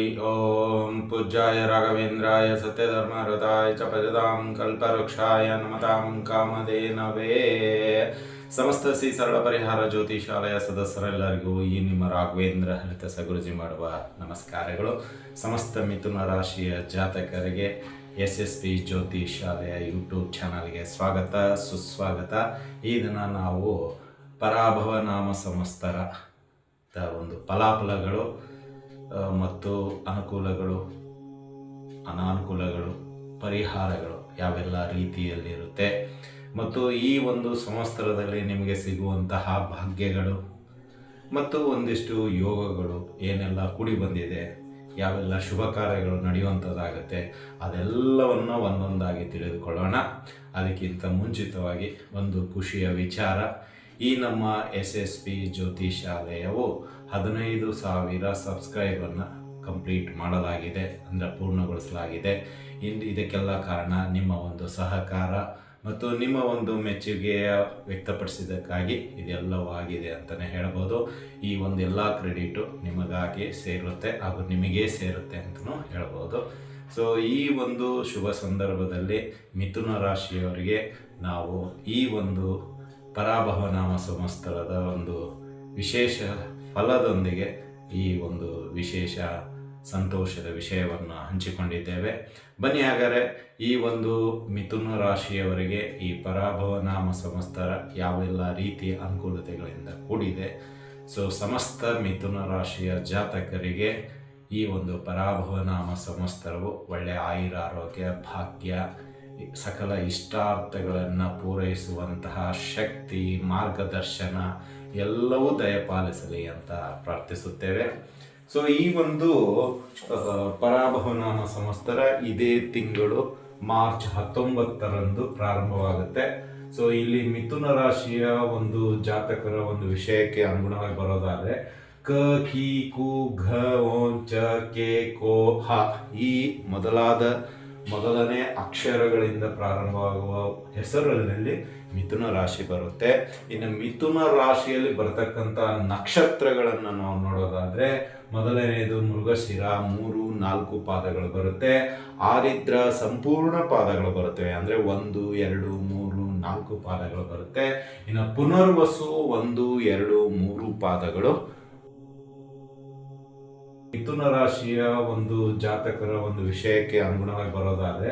ओम पूज्याय राघवेन्द्राय सत्यधर्मरताय च भजतां कल्पवृक्षाय नमतां ಕಾಮಧೇನವೇ. ಸಮಸ್ತ ಶ್ರೀ ಸರಳ ಪರಿಹಾರ ಜ್ಯೋತಿಷಾಲಯ ಸದಸ್ಯರೆಲ್ಲರಿಗೂ ಈ ನಿಮ್ಮ ರಾಘವೇಂದ್ರ ಹರಿತ ಸಗುರುಜಿ ಮಾಡುವ ನಮಸ್ಕಾರಗಳು. ಸಮಸ್ತ ಮಿಥುನ ರಾಶಿಯ ಜಾತಕರಿಗೆ SSP ಜ್ಯೋತಿಷಾಲಯ ಯೂಟ್ಯೂಬ್ ಚಾನಲ್ಗೆ ಸ್ವಾಗತ ಸುಸ್ವಾಗತ. ಈ ದಿನ ನಾವು ಪರಾಭವ ನಾಮ ಸಂವತ್ಸರ ಒಂದು ಫಲಾಫಲಗಳು ಮತ್ತು ಅನುಕೂಲಗಳು ಅನಾನುಕೂಲಗಳು ಪರಿಹಾರಗಳು ಯಾವೆಲ್ಲ ರೀತಿಯಲ್ಲಿರುತ್ತೆ ಮತ್ತು ಈ ಒಂದು ಸಂವತ್ಸರದಲ್ಲಿ ನಿಮಗೆ ಸಿಗುವಂತಹ ಭಾಗ್ಯಗಳು ಮತ್ತು ಒಂದಿಷ್ಟು ಯೋಗಗಳು ಏನೆಲ್ಲ ಕೂಡಿ ಬಂದಿದೆ, ಯಾವೆಲ್ಲ ಶುಭ ಕಾರ್ಯಗಳು ನಡೆಯುವಂಥದ್ದಾಗುತ್ತೆ ಅದೆಲ್ಲವನ್ನು ಒಂದೊಂದಾಗಿ ತಿಳಿದುಕೊಳ್ಳೋಣ. ಅದಕ್ಕಿಂತ ಮುಂಚಿತವಾಗಿ ಒಂದು ಖುಷಿಯ ವಿಚಾರ. ಈ ನಮ್ಮ SSP ಜ್ಯೋತಿಷಾಲಯವು 15,000 ಸಬ್ಸ್ಕ್ರೈಬನ್ನು ಕಂಪ್ಲೀಟ್ ಮಾಡಲಾಗಿದೆ, ಅಂದರೆ ಪೂರ್ಣಗೊಳಿಸಲಾಗಿದೆ. ಇದಕ್ಕೆಲ್ಲ ಕಾರಣ ನಿಮ್ಮ ಒಂದು ಸಹಕಾರ ಮತ್ತು ನಿಮ್ಮ ಒಂದು ಮೆಚ್ಚುಗೆಯ ವ್ಯಕ್ತಪಡಿಸಿದ್ದಕ್ಕಾಗಿ ಇದೆಲ್ಲವೂ ಆಗಿದೆ ಅಂತಲೇ ಹೇಳ್ಬೋದು. ಈ ಒಂದು ಎಲ್ಲ ಕ್ರೆಡಿಟು ನಿಮಗಾಗಿ ಸೇರುತ್ತೆ ಹಾಗೂ ನಿಮಗೇ ಸೇರುತ್ತೆ ಅಂತಲೂ ಹೇಳ್ಬೋದು. ಸೊ ಈ ಒಂದು ಶುಭ ಸಂದರ್ಭದಲ್ಲಿ ಮಿಥುನ ರಾಶಿಯವರಿಗೆ ನಾವು ಈ ಒಂದು ಪರಾಭವ ನಾಮ ಸಂವತ್ಸರದ ಒಂದು ವಿಶೇಷ ಫಲದೊಂದಿಗೆ ಈ ಒಂದು ವಿಶೇಷ ಸಂತೋಷದ ವಿಷಯವನ್ನು ಹಂಚಿಕೊಂಡಿದ್ದೇವೆ. ಬನ್ನಿ ಹಾಗಾದರೆ ಈ ಒಂದು ಮಿಥುನ ರಾಶಿಯವರಿಗೆ ಈ ಪರಾಭವ ನಾಮ ಸಂವತ್ಸರ ಯಾವೆಲ್ಲ ರೀತಿಯ ಅನುಕೂಲತೆಗಳಿಂದ ಕೂಡಿದೆ. ಸೊ ಸಮಸ್ತ ಮಿಥುನ ರಾಶಿಯ ಜಾತಕರಿಗೆ ಈ ಒಂದು ಪರಾಭವ ನಾಮ ಸಂವತ್ಸರವು ಒಳ್ಳೆಯ ಆಯುರಾರೋಗ್ಯ ಭಾಗ್ಯ ಸಕಲ ಇಷ್ಟಾರ್ಥಗಳನ್ನು ಪೂರೈಸುವಂತಹ ಶಕ್ತಿ ಮಾರ್ಗದರ್ಶನ ಎಲ್ಲವೂ ದಯಪಾಲಿಸಲಿ ಅಂತ ಪ್ರಾರ್ಥಿಸುತ್ತೇವೆ. ಸೊ ಈ ಒಂದು ಪರಾಭವ ನಾಮ ಸಂವತ್ಸರ ಇದೇ ತಿಂಗಳು ಮಾರ್ಚ್ 19ರಂದು ಪ್ರಾರಂಭವಾಗುತ್ತೆ. ಸೊ ಇಲ್ಲಿ ಮಿಥುನ ರಾಶಿಯ ಒಂದು ಜಾತಕರ ಒಂದು ವಿಷಯಕ್ಕೆ ಅನುಗುಣವಾಗಿ ಬರೋದಾದರೆ ಕ ಕಿ ಕು ಘ ಓಂ ಚ ಕೆ ಕೋ ಹ ಈ ಮೊದಲನೇ ಅಕ್ಷರಗಳಿಂದ ಪ್ರಾರಂಭವಾಗುವ ಹೆಸರಿನಲ್ಲಿ ಮಿಥುನ ರಾಶಿ ಬರುತ್ತೆ. ಇನ್ನು ಮಿಥುನ ರಾಶಿಯಲ್ಲಿ ಬರತಕ್ಕಂಥ ನಕ್ಷತ್ರಗಳನ್ನು ನಾವು ನೋಡೋದಾದ್ರೆ ಮೊದಲನೆಯದು ಮೃಗಶಿರ 3-4 ಪಾದಗಳು ಬರುತ್ತೆ. ಆರಿದ್ರ ಸಂಪೂರ್ಣ ಪಾದಗಳು ಬರುತ್ತವೆ, ಅಂದರೆ 1, 2, 3, 4 ಪಾದಗಳು ಬರುತ್ತೆ. ಇನ್ನು ಪುನರ್ವಸು 1, 2, 3 ಪಾದಗಳು. ಮಿಥುನ ರಾಶಿಯ ಒಂದು ಜಾತಕರ ಒಂದು ವಿಷಯಕ್ಕೆ ಅನುಗುಣವಾಗಿ ಬರೋದಾದ್ರೆ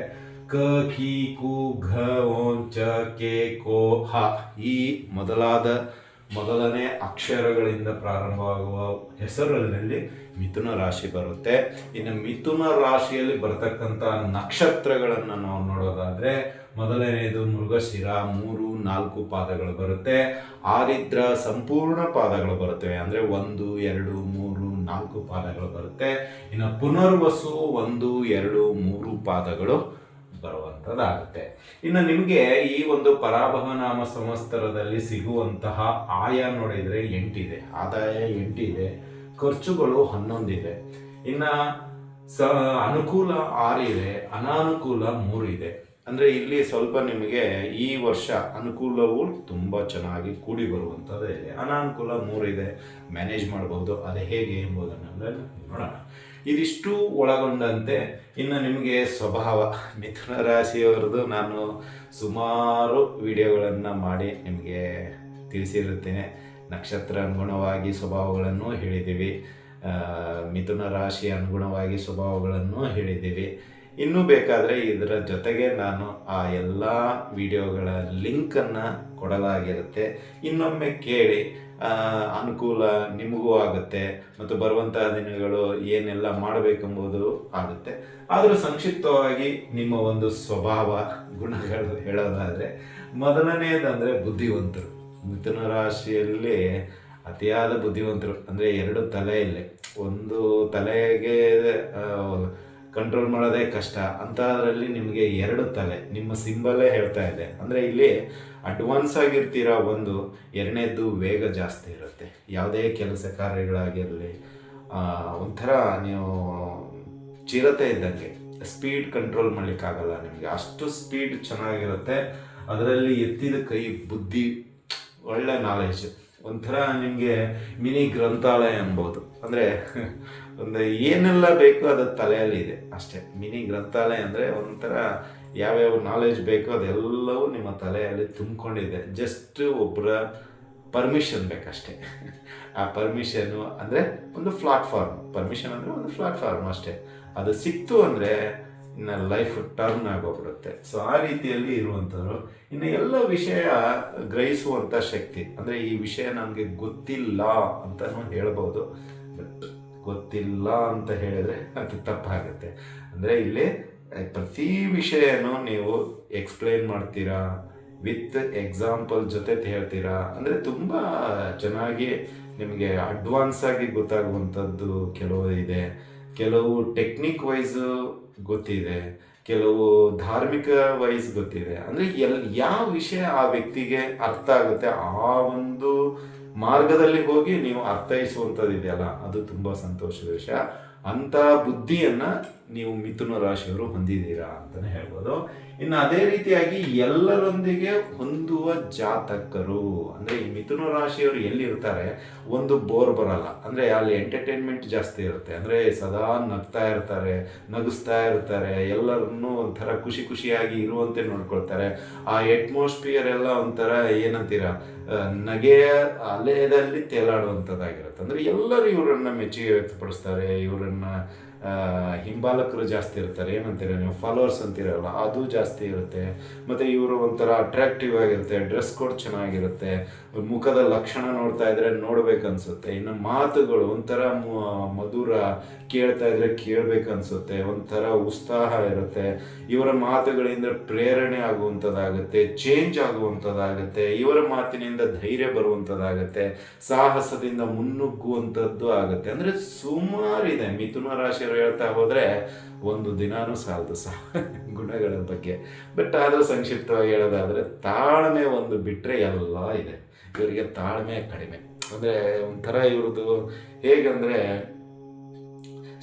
ಕ ಕಿ ಕು ಘ ಓಂ ಚ ಕೆ ಕೋ ಹ ಈ ಮೊದಲನೇ ಅಕ್ಷರಗಳಿಂದ ಪ್ರಾರಂಭವಾಗುವ ಹೆಸರಿನಲ್ಲಿ ಮಿಥುನ ರಾಶಿ ಬರುತ್ತೆ. ಇನ್ನು ಮಿಥುನ ರಾಶಿಯಲ್ಲಿ ಬರತಕ್ಕಂಥ ನಕ್ಷತ್ರಗಳನ್ನು ನಾವು ನೋಡೋದಾದ್ರೆ ಮೊದಲನೆಯದು ಮೃಗಶಿರ 3-4 ಪಾದಗಳು ಬರುತ್ತೆ. ಆರಿದ್ರ ಸಂಪೂರ್ಣ ಪಾದಗಳು ಬರುತ್ತವೆ, ಅಂದರೆ 1, 2, 3, 4 ಪಾದಗಳು ಬರುತ್ತೆ. ಇನ್ನು ಪುನರ್ವಸು 1, 2, 3 ಪಾದಗಳು ಬರುವಂಥದ್ದಾಗುತ್ತೆ. ಇನ್ನು ನಿಮಗೆ ಈ ಒಂದು ಪರಾಭವ ನಾಮ ಸಂವತ್ಸರದಲ್ಲಿ ಸಿಗುವಂತಹ ಆಯ ನೋಡಿದರೆ 8 ಇದೆ, ಆದಾಯ 8 ಇದೆ, ಖರ್ಚುಗಳು 11 ಇದೆ. ಇನ್ನು ಅನುಕೂಲ 6 ಇದೆ, ಅನಾನುಕೂಲ 3 ಇದೆ. ಅಂದರೆ ಇಲ್ಲಿ ಸ್ವಲ್ಪ ನಿಮಗೆ ಈ ವರ್ಷ ಅನುಕೂಲವು ತುಂಬ ಚೆನ್ನಾಗಿ ಕೂಡಿ ಬರುವಂಥದ್ದು ಇದೆ, ಅನಾನುಕೂಲ 3 ಇದೆ, ಮ್ಯಾನೇಜ್ ಮಾಡಬಹುದು. ಅದು ಹೇಗೆ ಎಂಬುದನ್ನು ನೋಡೋಣ. ಇದಿಷ್ಟು ಒಳಗೊಂಡಂತೆ ಇನ್ನು ನಿಮಗೆ ಸ್ವಭಾವ ಮಿಥುನ ರಾಶಿಯವರದು ನಾನು ಸುಮಾರು ವಿಡಿಯೋಗಳನ್ನು ಮಾಡಿ ನಿಮಗೆ ತಿಳಿಸಿರುತ್ತೇನೆ. ನಕ್ಷತ್ರ ಅನುಗುಣವಾಗಿ ಸ್ವಭಾವಗಳನ್ನು ಹೇಳಿದ್ದೀವಿ, ಮಿಥುನ ರಾಶಿ ಅನುಗುಣವಾಗಿ ಸ್ವಭಾವಗಳನ್ನು ಹೇಳಿದ್ದೀವಿ. ಇನ್ನೂ ಬೇಕಾದರೆ ಇದರ ಜೊತೆಗೆ ನಾನು ಆ ಎಲ್ಲ ವಿಡಿಯೋಗಳ ಲಿಂಕನ್ನು ಕೊಡಲಾಗಿರುತ್ತೆ, ಇನ್ನೊಮ್ಮೆ ಕೇಳಿ. ಅನುಕೂಲ ನಿಮಗೂ ಆಗುತ್ತೆ ಮತ್ತು ಬರುವಂತಹ ದಿನಗಳು ಏನೆಲ್ಲ ಮಾಡಬೇಕೆಂಬುದು ಆಗುತ್ತೆ. ಆದರೂ ಸಂಕ್ಷಿಪ್ತವಾಗಿ ನಿಮ್ಮ ಒಂದು ಸ್ವಭಾವ ಗುಣಗಳು ಹೇಳೋದಾದರೆ ಮೊದಲನೆಯದಂದರೆ ಬುದ್ಧಿವಂತರು. ಮಿಥುನ ರಾಶಿಯಲ್ಲಿ ಅತಿಯಾದ ಬುದ್ಧಿವಂತರು, ಅಂದರೆ 2 ತಲೆಯಲ್ಲಿ ಒಂದು ತಲೆಗೆ ಕಂಟ್ರೋಲ್ ಮಾಡೋದೇ ಕಷ್ಟ ಅಂಥದ್ರಲ್ಲಿ ನಿಮಗೆ 2 ತಲೆ ನಿಮ್ಮ ಸಿಂಬಲೇ ಹೇಳ್ತಾ ಇದೆ. ಅಂದರೆ ಇಲ್ಲಿ ಅಡ್ವಾನ್ಸ್ ಆಗಿರ್ತೀರ, ಒಂದು ಎರಡನೇದ್ದು ವೇಗ ಜಾಸ್ತಿ ಇರುತ್ತೆ. ಯಾವುದೇ ಕೆಲಸ ಕಾರ್ಯಗಳಾಗಿರಲಿ ಒಂಥರ ನೀವು ಚಿರತೆ ಇದ್ದಂಗೆ, ಸ್ಪೀಡ್ ಕಂಟ್ರೋಲ್ ಮಾಡಲಿಕ್ಕಾಗಲ್ಲ ನಿಮಗೆ, ಅಷ್ಟು ಸ್ಪೀಡ್ ಚೆನ್ನಾಗಿರುತ್ತೆ. ಅದರಲ್ಲಿ ಎತ್ತಿದ ಕೈ ಬುದ್ಧಿ, ಒಳ್ಳೆ ನಾಲೆಜ್, ಒಂಥರ ನಿಮಗೆ ಮಿನಿ ಗ್ರಂಥಾಲಯ ಅನ್ಬೋದು. ಅಂದರೆ ಒಂದು ಏನೆಲ್ಲ ಬೇಕು ಅದು ತಲೆಯಲ್ಲಿದೆ ಅಷ್ಟೇ. ಮಿನಿ ಗ್ರಂಥಾಲಯ ಅಂದರೆ ಒಂಥರ ಯಾವ್ಯಾವ ನಾಲೆಜ್ ಬೇಕೋ ಅದೆಲ್ಲವೂ ನಿಮ್ಮ ತಲೆಯಲ್ಲಿ ತುಂಬಿಕೊಂಡಿದೆ. ಜಸ್ಟ್ ಒಬ್ಬರ ಪರ್ಮಿಷನ್ ಬೇಕಷ್ಟೇ. ಆ ಪರ್ಮಿಷನ್ನು ಅಂದರೆ ಒಂದು ಪ್ಲಾಟ್ಫಾರ್ಮ್, ಪರ್ಮಿಷನ್ ಅಂದರೆ ಒಂದು ಪ್ಲಾಟ್ಫಾರ್ಮ್ ಅಷ್ಟೇ. ಅದು ಸಿಕ್ತು ಅಂದರೆ ಇನ್ನು ಲೈಫ್ ಟರ್ನ್ ಆಗೋಗ್ಬಿಡುತ್ತೆ. ಸೊ ಆ ರೀತಿಯಲ್ಲಿ ಇರುವಂಥವ್ರು. ಇನ್ನು ಎಲ್ಲ ವಿಷಯ ಗ್ರಹಿಸುವಂಥ ಶಕ್ತಿ, ಅಂದರೆ ಈ ವಿಷಯ ನನಗೆ ಗೊತ್ತಿಲ್ಲ ಅಂತಲೂ ಹೇಳ್ಬೋದು. ಬಟ್ ಗೊತ್ತಿಲ್ಲ ಅಂತ ಹೇಳಿದ್ರೆ ಅದು ತಪ್ಪಾಗುತ್ತೆ. ಅಂದರೆ ಇಲ್ಲಿ ಪ್ರತಿ ವಿಷಯನೂ ನೀವು ಎಕ್ಸ್ಪ್ಲೈನ್ ಮಾಡ್ತೀರಾ, ವಿತ್ ಎಕ್ಸಾಂಪಲ್ ಜೊತೆ ಹೇಳ್ತೀರಾ. ಅಂದರೆ ತುಂಬ ಚೆನ್ನಾಗಿ ನಿಮಗೆ ಅಡ್ವಾನ್ಸ್ ಆಗಿ ಗೊತ್ತಾಗುವಂಥದ್ದು ಕೆಲವು ಇದೆ, ಕೆಲವು ಟೆಕ್ನಿಕ್ ವೈಸು ಗೊತ್ತಿದೆ, ಕೆಲವು ಧಾರ್ಮಿಕ ವೈಸ್ ಗೊತ್ತಿದೆ. ಅಂದರೆ ಯಾವ ವಿಷಯ ಆ ವ್ಯಕ್ತಿಗೆ ಅರ್ಥ ಆಗುತ್ತೆ ಆ ಒಂದು ಮಾರ್ಗದಲ್ಲಿ ಹೋಗಿ ನೀವು ಅರ್ಥೈಸುವಂಥದ್ದು ಇದೆಯಲ್ಲ, ಅದು ತುಂಬ ಸಂತೋಷದ ವಿಷಯ. ಅಂಥ ಬುದ್ಧಿಯನ್ನು ನೀವು ಮಿಥುನ ರಾಶಿಯವರು ಹೊಂದಿದ್ದೀರಾ ಅಂತಲೇ ಹೇಳ್ಬೋದು. ಇನ್ನು ಅದೇ ರೀತಿಯಾಗಿ ಎಲ್ಲರೊಂದಿಗೆ ಹೊಂದುವ ಜಾತಕರು, ಅಂದರೆ ಈ ಮಿಥುನ ರಾಶಿಯವರು ಎಲ್ಲಿರ್ತಾರೆ ಒಂದು ಬೋರ್ ಬರಲ್ಲ. ಅಂದರೆ ಅಲ್ಲಿ ಎಂಟರ್ಟೈನ್ಮೆಂಟ್ ಜಾಸ್ತಿ ಇರುತ್ತೆ. ಅಂದರೆ ಸದಾ ನಗ್ತಾ ಇರ್ತಾರೆ, ನಗಿಸ್ತಾ ಇರ್ತಾರೆ, ಎಲ್ಲರನ್ನೂ ಒಂಥರ ಖುಷಿ ಖುಷಿಯಾಗಿ ಇರುವಂತೆ ನೋಡ್ಕೊಳ್ತಾರೆ. ಆ ಅಟ್ಮಾಸ್ಫಿಯರ್ ಎಲ್ಲ ಒಂಥರ ಏನಂತೀರ, ನಗೆಯ ಅಲೆಯಲ್ಲಿ ತೇಲಾಡುವಂಥದ್ದಾಗಿರುತ್ತೆ. ಅಂದರೆ ಎಲ್ಲರೂ ಇವರನ್ನು ಮೆಚ್ಚುಗೆ ವ್ಯಕ್ತಪಡಿಸ್ತಾರೆ, ಇವರನ್ನು ಹಿಂಬಾಲಕರು ಜಾಸ್ತಿ ಇರ್ತಾರೆ, ಏನಂತೀರ ನೀವು ಫಾಲೋವರ್ಸ್ ಅಂತೀರಲ್ಲ ಅದು ಜಾಸ್ತಿ ಇರುತ್ತೆ. ಮತ್ತು ಇವರು ಒಂಥರ ಅಟ್ರಾಕ್ಟಿವ್ ಆಗಿರುತ್ತೆ, ಡ್ರೆಸ್ ಕೋಡ್ ಚೆನ್ನಾಗಿರುತ್ತೆ, ಮುಖದ ಲಕ್ಷಣ ನೋಡ್ತಾ ಇದ್ರೆ ನೋಡ್ಬೇಕನ್ಸುತ್ತೆ. ಇನ್ನು ಮಾತುಗಳು ಒಂಥರ ಮಧುರ, ಕೇಳ್ತಾ ಇದ್ರೆ ಕೇಳಬೇಕನ್ಸುತ್ತೆ, ಒಂಥರ ಉತ್ಸಾಹ ಇರುತ್ತೆ. ಇವರ ಮಾತುಗಳಿಂದ ಪ್ರೇರಣೆ ಆಗುವಂಥದ್ದಾಗುತ್ತೆ, ಚೇಂಜ್ ಆಗುವಂಥದ್ದಾಗುತ್ತೆ, ಇವರ ಮಾತಿನಿಂದ ಧೈರ್ಯ ಬರುವಂಥದ್ದಾಗುತ್ತೆ, ಸಾಹಸದಿಂದ ಮುನ್ನುಗ್ಗುವಂಥದ್ದು ಆಗುತ್ತೆ. ಅಂದರೆ ಸುಮಾರಿದೆ ಮಿಥುನ ರಾಶಿಯವರು ಹೇಳ್ತಾ ಹೋದರೆ ಒಂದು ದಿನಾನೂ ಸಾಲದು ಗುಣಗಳ ಬಗ್ಗೆ. ಬಟ್ ಆದರೂ ಸಂಕ್ಷಿಪ್ತವಾಗಿ ಹೇಳೋದಾದರೆ ತಾಳ್ಮೆ ಒಂದು ಬಿಟ್ಟರೆ ಎಲ್ಲ ಇದೆ. ಇವರಿಗೆ ತಾಳ್ಮೆ ಕಡಿಮೆ. ಅಂದರೆ ಒಂಥರ ಇವ್ರದ್ದು ಹೇಗಂದರೆ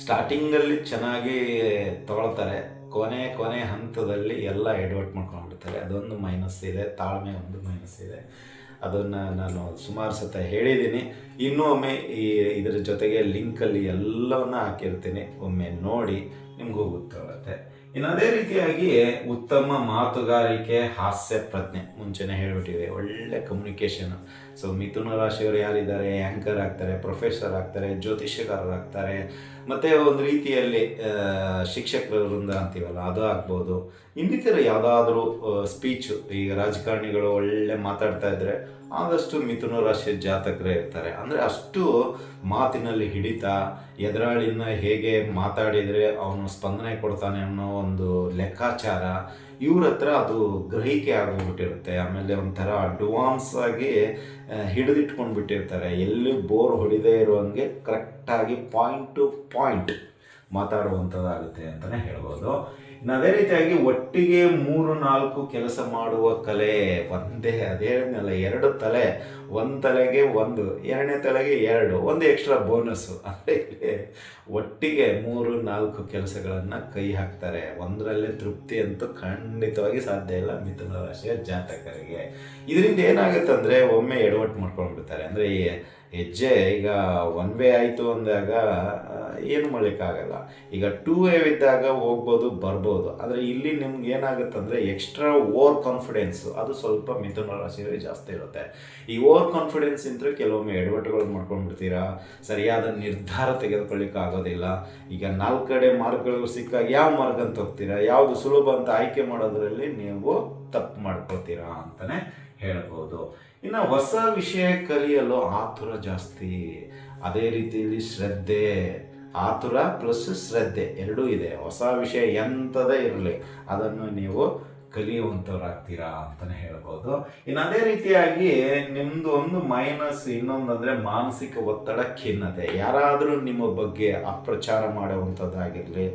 ಸ್ಟಾರ್ಟಿಂಗಲ್ಲಿ ಚೆನ್ನಾಗಿ ತೊಗೊಳ್ತಾರೆ, ಕೊನೆ ಹಂತದಲ್ಲಿ ಎಲ್ಲ ಎಡವಟ್ ಮಾಡ್ಕೊಂಡ್ಬಿಡ್ತಾರೆ. ಅದೊಂದು ಮೈನಸ್ ಇದೆ, ತಾಳ್ಮೆ ಒಂದು ಮೈನಸ್ ಇದೆ. ಅದನ್ನು ನಾನು ಸುಮಾರು ಸತ ಹೇಳಿದ್ದೀನಿ. ಇನ್ನೂ ಒಮ್ಮೆ ಇದರ ಜೊತೆಗೆ ಲಿಂಕಲ್ಲಿ ಎಲ್ಲವನ್ನ ಹಾಕಿರ್ತೀನಿ, ಒಮ್ಮೆ ನೋಡಿ ನಿಮಗೂ ಗೊತ್ತಾಗುತ್ತೆ. ಇನ್ನು ಅದೇ ರೀತಿಯಾಗಿ ಉತ್ತಮ ಮಾತುಗಾರಿಕೆ, ಹಾಸ್ಯ ಪ್ರಜ್ಞೆ, ಮುಂಚೆನೇ ಹೇಳ್ಬಿಟ್ಟಿದೆ, ಒಳ್ಳೆ ಕಮ್ಯುನಿಕೇಷನ್. ಸೊ ಮಿಥುನ ರಾಶಿಯವರು ಯಾರಿದ್ದಾರೆ, ಆ್ಯಂಕರ್ ಆಗ್ತಾರೆ, ಪ್ರೊಫೆಸರ್ ಆಗ್ತಾರೆ, ಜ್ಯೋತಿಷ್ಯಕಾರರಾಗ್ತಾರೆ, ಮತ್ತು ಒಂದು ರೀತಿಯಲ್ಲಿ ಶಿಕ್ಷಕರ ವೃಂದ ಅಂತೀವಲ್ಲ ಅದು ಆಗ್ಬೋದು. ಇನ್ನಿತರ ಯಾವುದಾದ್ರೂ ಸ್ಪೀಚು, ಈಗ ರಾಜಕಾರಣಿಗಳು ಒಳ್ಳೆ ಮಾತಾಡ್ತಾ ಇದ್ದರೆ ಆದಷ್ಟು ಮಿಥುನ ರಾಶಿಯ ಜಾತಕರೇ ಇರ್ತಾರೆ. ಅಂದರೆ ಅಷ್ಟು ಮಾತಿನಲ್ಲಿ ಹಿಡಿತ, ಎದುರಾಳಿನ ಹೇಗೆ ಮಾತಾಡಿದರೆ ಅವನು ಸ್ಪಂದನೆ ಕೊಡ್ತಾನೆ ಅನ್ನೋ ಒಂದು ಲೆಕ್ಕಾಚಾರ ಇವ್ರ ಹತ್ರ ಅದು ಗ್ರಹಿಕೆ ಆಗೋಗ್ಬಿಟ್ಟಿರುತ್ತೆ. ಆಮೇಲೆ ಒಂಥರ ಅಡ್ವಾನ್ಸ್ ಆಗಿ ಹಿಡಿದಿಟ್ಕೊಂಡು ಬಿಟ್ಟಿರ್ತಾರೆ. ಎಲ್ಲಿ ಬೋರ್ ಹೊಡಿದೇ ಇರುವಂಗೆ ಕರೆಕ್ಟಾಗಿ ಪಾಯಿಂಟ್ ಟು ಪಾಯಿಂಟ್ ಮಾತಾಡುವಂಥದ್ದಾಗುತ್ತೆ ಅಂತಲೇ ಹೇಳ್ಬೋದು. ಇನ್ನು ಅದೇ ರೀತಿಯಾಗಿ ಒಟ್ಟಿಗೆ 3-4 ಕೆಲಸ ಮಾಡುವ ಕಲೆ ಒಂದೇ. ಅದೇನಲ್ಲ, 2 ತಲೆ, ಒಂದು ತಲೆಗೆ 1, 2ನೇ ತಲೆಗೆ 2, ಒಂದು ಎಕ್ಸ್ಟ್ರಾ ಬೋನಸ್ಸು. ಅಂದರೆ ಒಟ್ಟಿಗೆ 3-4 ಕೆಲಸಗಳನ್ನು ಕೈ ಹಾಕ್ತಾರೆ. ಒಂದರಲ್ಲೇ ತೃಪ್ತಿ ಅಂತೂ ಖಂಡಿತವಾಗಿ ಸಾಧ್ಯ ಇಲ್ಲ ಮಿಥುನ ರಾಶಿಯ ಜಾತಕರಿಗೆ. ಇದರಿಂದ ಏನಾಗುತ್ತೆ ಅಂದರೆ ಒಮ್ಮೆ ಎಡವಟ್ಟು ಮಾಡ್ಕೊಂಡ್ಬಿಡ್ತಾರೆ. ಅಂದರೆ ಹೆಜ್ಜೆ ಈಗ 1 ವೇ ಆಯಿತು ಅಂದಾಗ ಏನು ಮಾಡಲಿಕ್ಕಾಗಲ್ಲ. ಈಗ 2 ವೇ ಇದ್ದಾಗ ಹೋಗ್ಬೋದು ಬರ್ಬೋದು. ಆದರೆ ಇಲ್ಲಿ ನಿಮ್ಗೆ ಏನಾಗುತ್ತೆ ಅಂದರೆ ಎಕ್ಸ್ಟ್ರಾ ಓವರ್ ಕಾನ್ಫಿಡೆನ್ಸು ಅದು ಸ್ವಲ್ಪ ಮಿಥುನ ರಾಶಿಯವರಿಗೆ ಜಾಸ್ತಿ ಇರುತ್ತೆ. ಈ ಓವರ್ ಕಾನ್ಫಿಡೆನ್ಸ್ ಇಂದರೆ ಕೆಲವೊಮ್ಮೆ ಎಡವಟ್ಟುಗಳು ಮಾಡ್ಕೊಂಡ್ಬಿಡ್ತೀರಾ, ಸರಿಯಾದ ನಿರ್ಧಾರ ತೆಗೆದುಕೊಳ್ಳಿಕ್ಕೆ ಆಗೋದಿಲ್ಲ. ಈಗ 4 ಕಡೆ ಮಾರ್ಗಗಳು ಸಿಕ್ಕಾಗ ಯಾವ ಮಾರ್ಗ ಅಂತ ಹೋಗ್ತೀರಾ, ಯಾವುದು ಸುಲಭ ಅಂತ ಆಯ್ಕೆ ಮಾಡೋದರಲ್ಲಿ ನೀವು ತಪ್ಪು ಮಾಡ್ಕೊತೀರಾ ಅಂತಲೇ ಹೇಳ್ಬೋದು. ಇನ್ನು ಹೊಸ ವಿಷಯ ಕಲಿಯಲು ಆತುರ ಜಾಸ್ತಿ. ಅದೇ ರೀತಿಯಲ್ಲಿ ಶ್ರದ್ಧೆ, ಆತುರ ಪ್ಲಸ್ ಶ್ರದ್ಧೆ ಎರಡೂ ಇದೆ. ಹೊಸ ವಿಷಯ ಎಂಥದೇ ಇರಲಿ ಅದನ್ನು ನೀವು ಕಲಿಯುವಂಥವ್ರಾಗ್ತೀರಾ ಅಂತಲೇ ಹೇಳ್ಬೋದು. ಇನ್ನು ಅದೇ ರೀತಿಯಾಗಿ ನಿಮ್ಮದು ಒಂದು ಮೈನಸ್ ಇನ್ನೊಂದಂದರೆ ಮಾನಸಿಕ ಒತ್ತಡ, ಖಿನ್ನತೆ. ಯಾರಾದರೂ ನಿಮ್ಮ ಬಗ್ಗೆ ಅಪ್ರಚಾರ ಮಾಡುವಂಥದ್ದಾಗಿರಲಿ,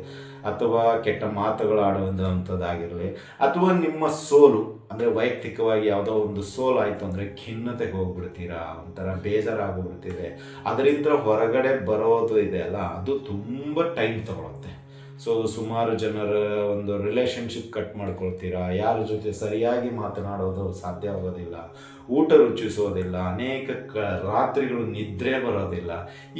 ಅಥವಾ ಕೆಟ್ಟ ಮಾತುಗಳು ಆಡುವಂಥದ್ದಾಗಿರಲಿ, ಅಥವಾ ನಿಮ್ಮ ಸೋಲು ಅಂದರೆ ವೈಯಕ್ತಿಕವಾಗಿ ಯಾವುದೋ ಒಂದು ಸೋಲು ಆಯಿತು ಅಂದರೆ ಖಿನ್ನತೆಗೆ ಹೋಗ್ಬಿಡ್ತೀರಾ, ಒಂಥರ ಬೇಜಾರಾಗ್ಬಿಡ್ತೀರಿ. ಅದರಿಂದ ಹೊರಗಡೆ ಬರೋದು ಇದೆ ಅಲ್ಲ, ಅದು ತುಂಬ ಟೈಮ್ ತಗೊಳುತ್ತೆ. ಸೊ ಸುಮಾರು ಜನರ ಒಂದು ರಿಲೇಷನ್ಶಿಪ್ ಕಟ್ ಮಾಡ್ಕೊಳ್ತೀರಾ, ಯಾರ ಜೊತೆ ಸರಿಯಾಗಿ ಮಾತನಾಡೋದು ಸಾಧ್ಯ ಆಗೋದಿಲ್ಲ, ಊಟ ರುಚಿಸೋದಿಲ್ಲ, ಅನೇಕ ರಾತ್ರಿಗಳು ನಿದ್ರೆ ಬರೋದಿಲ್ಲ.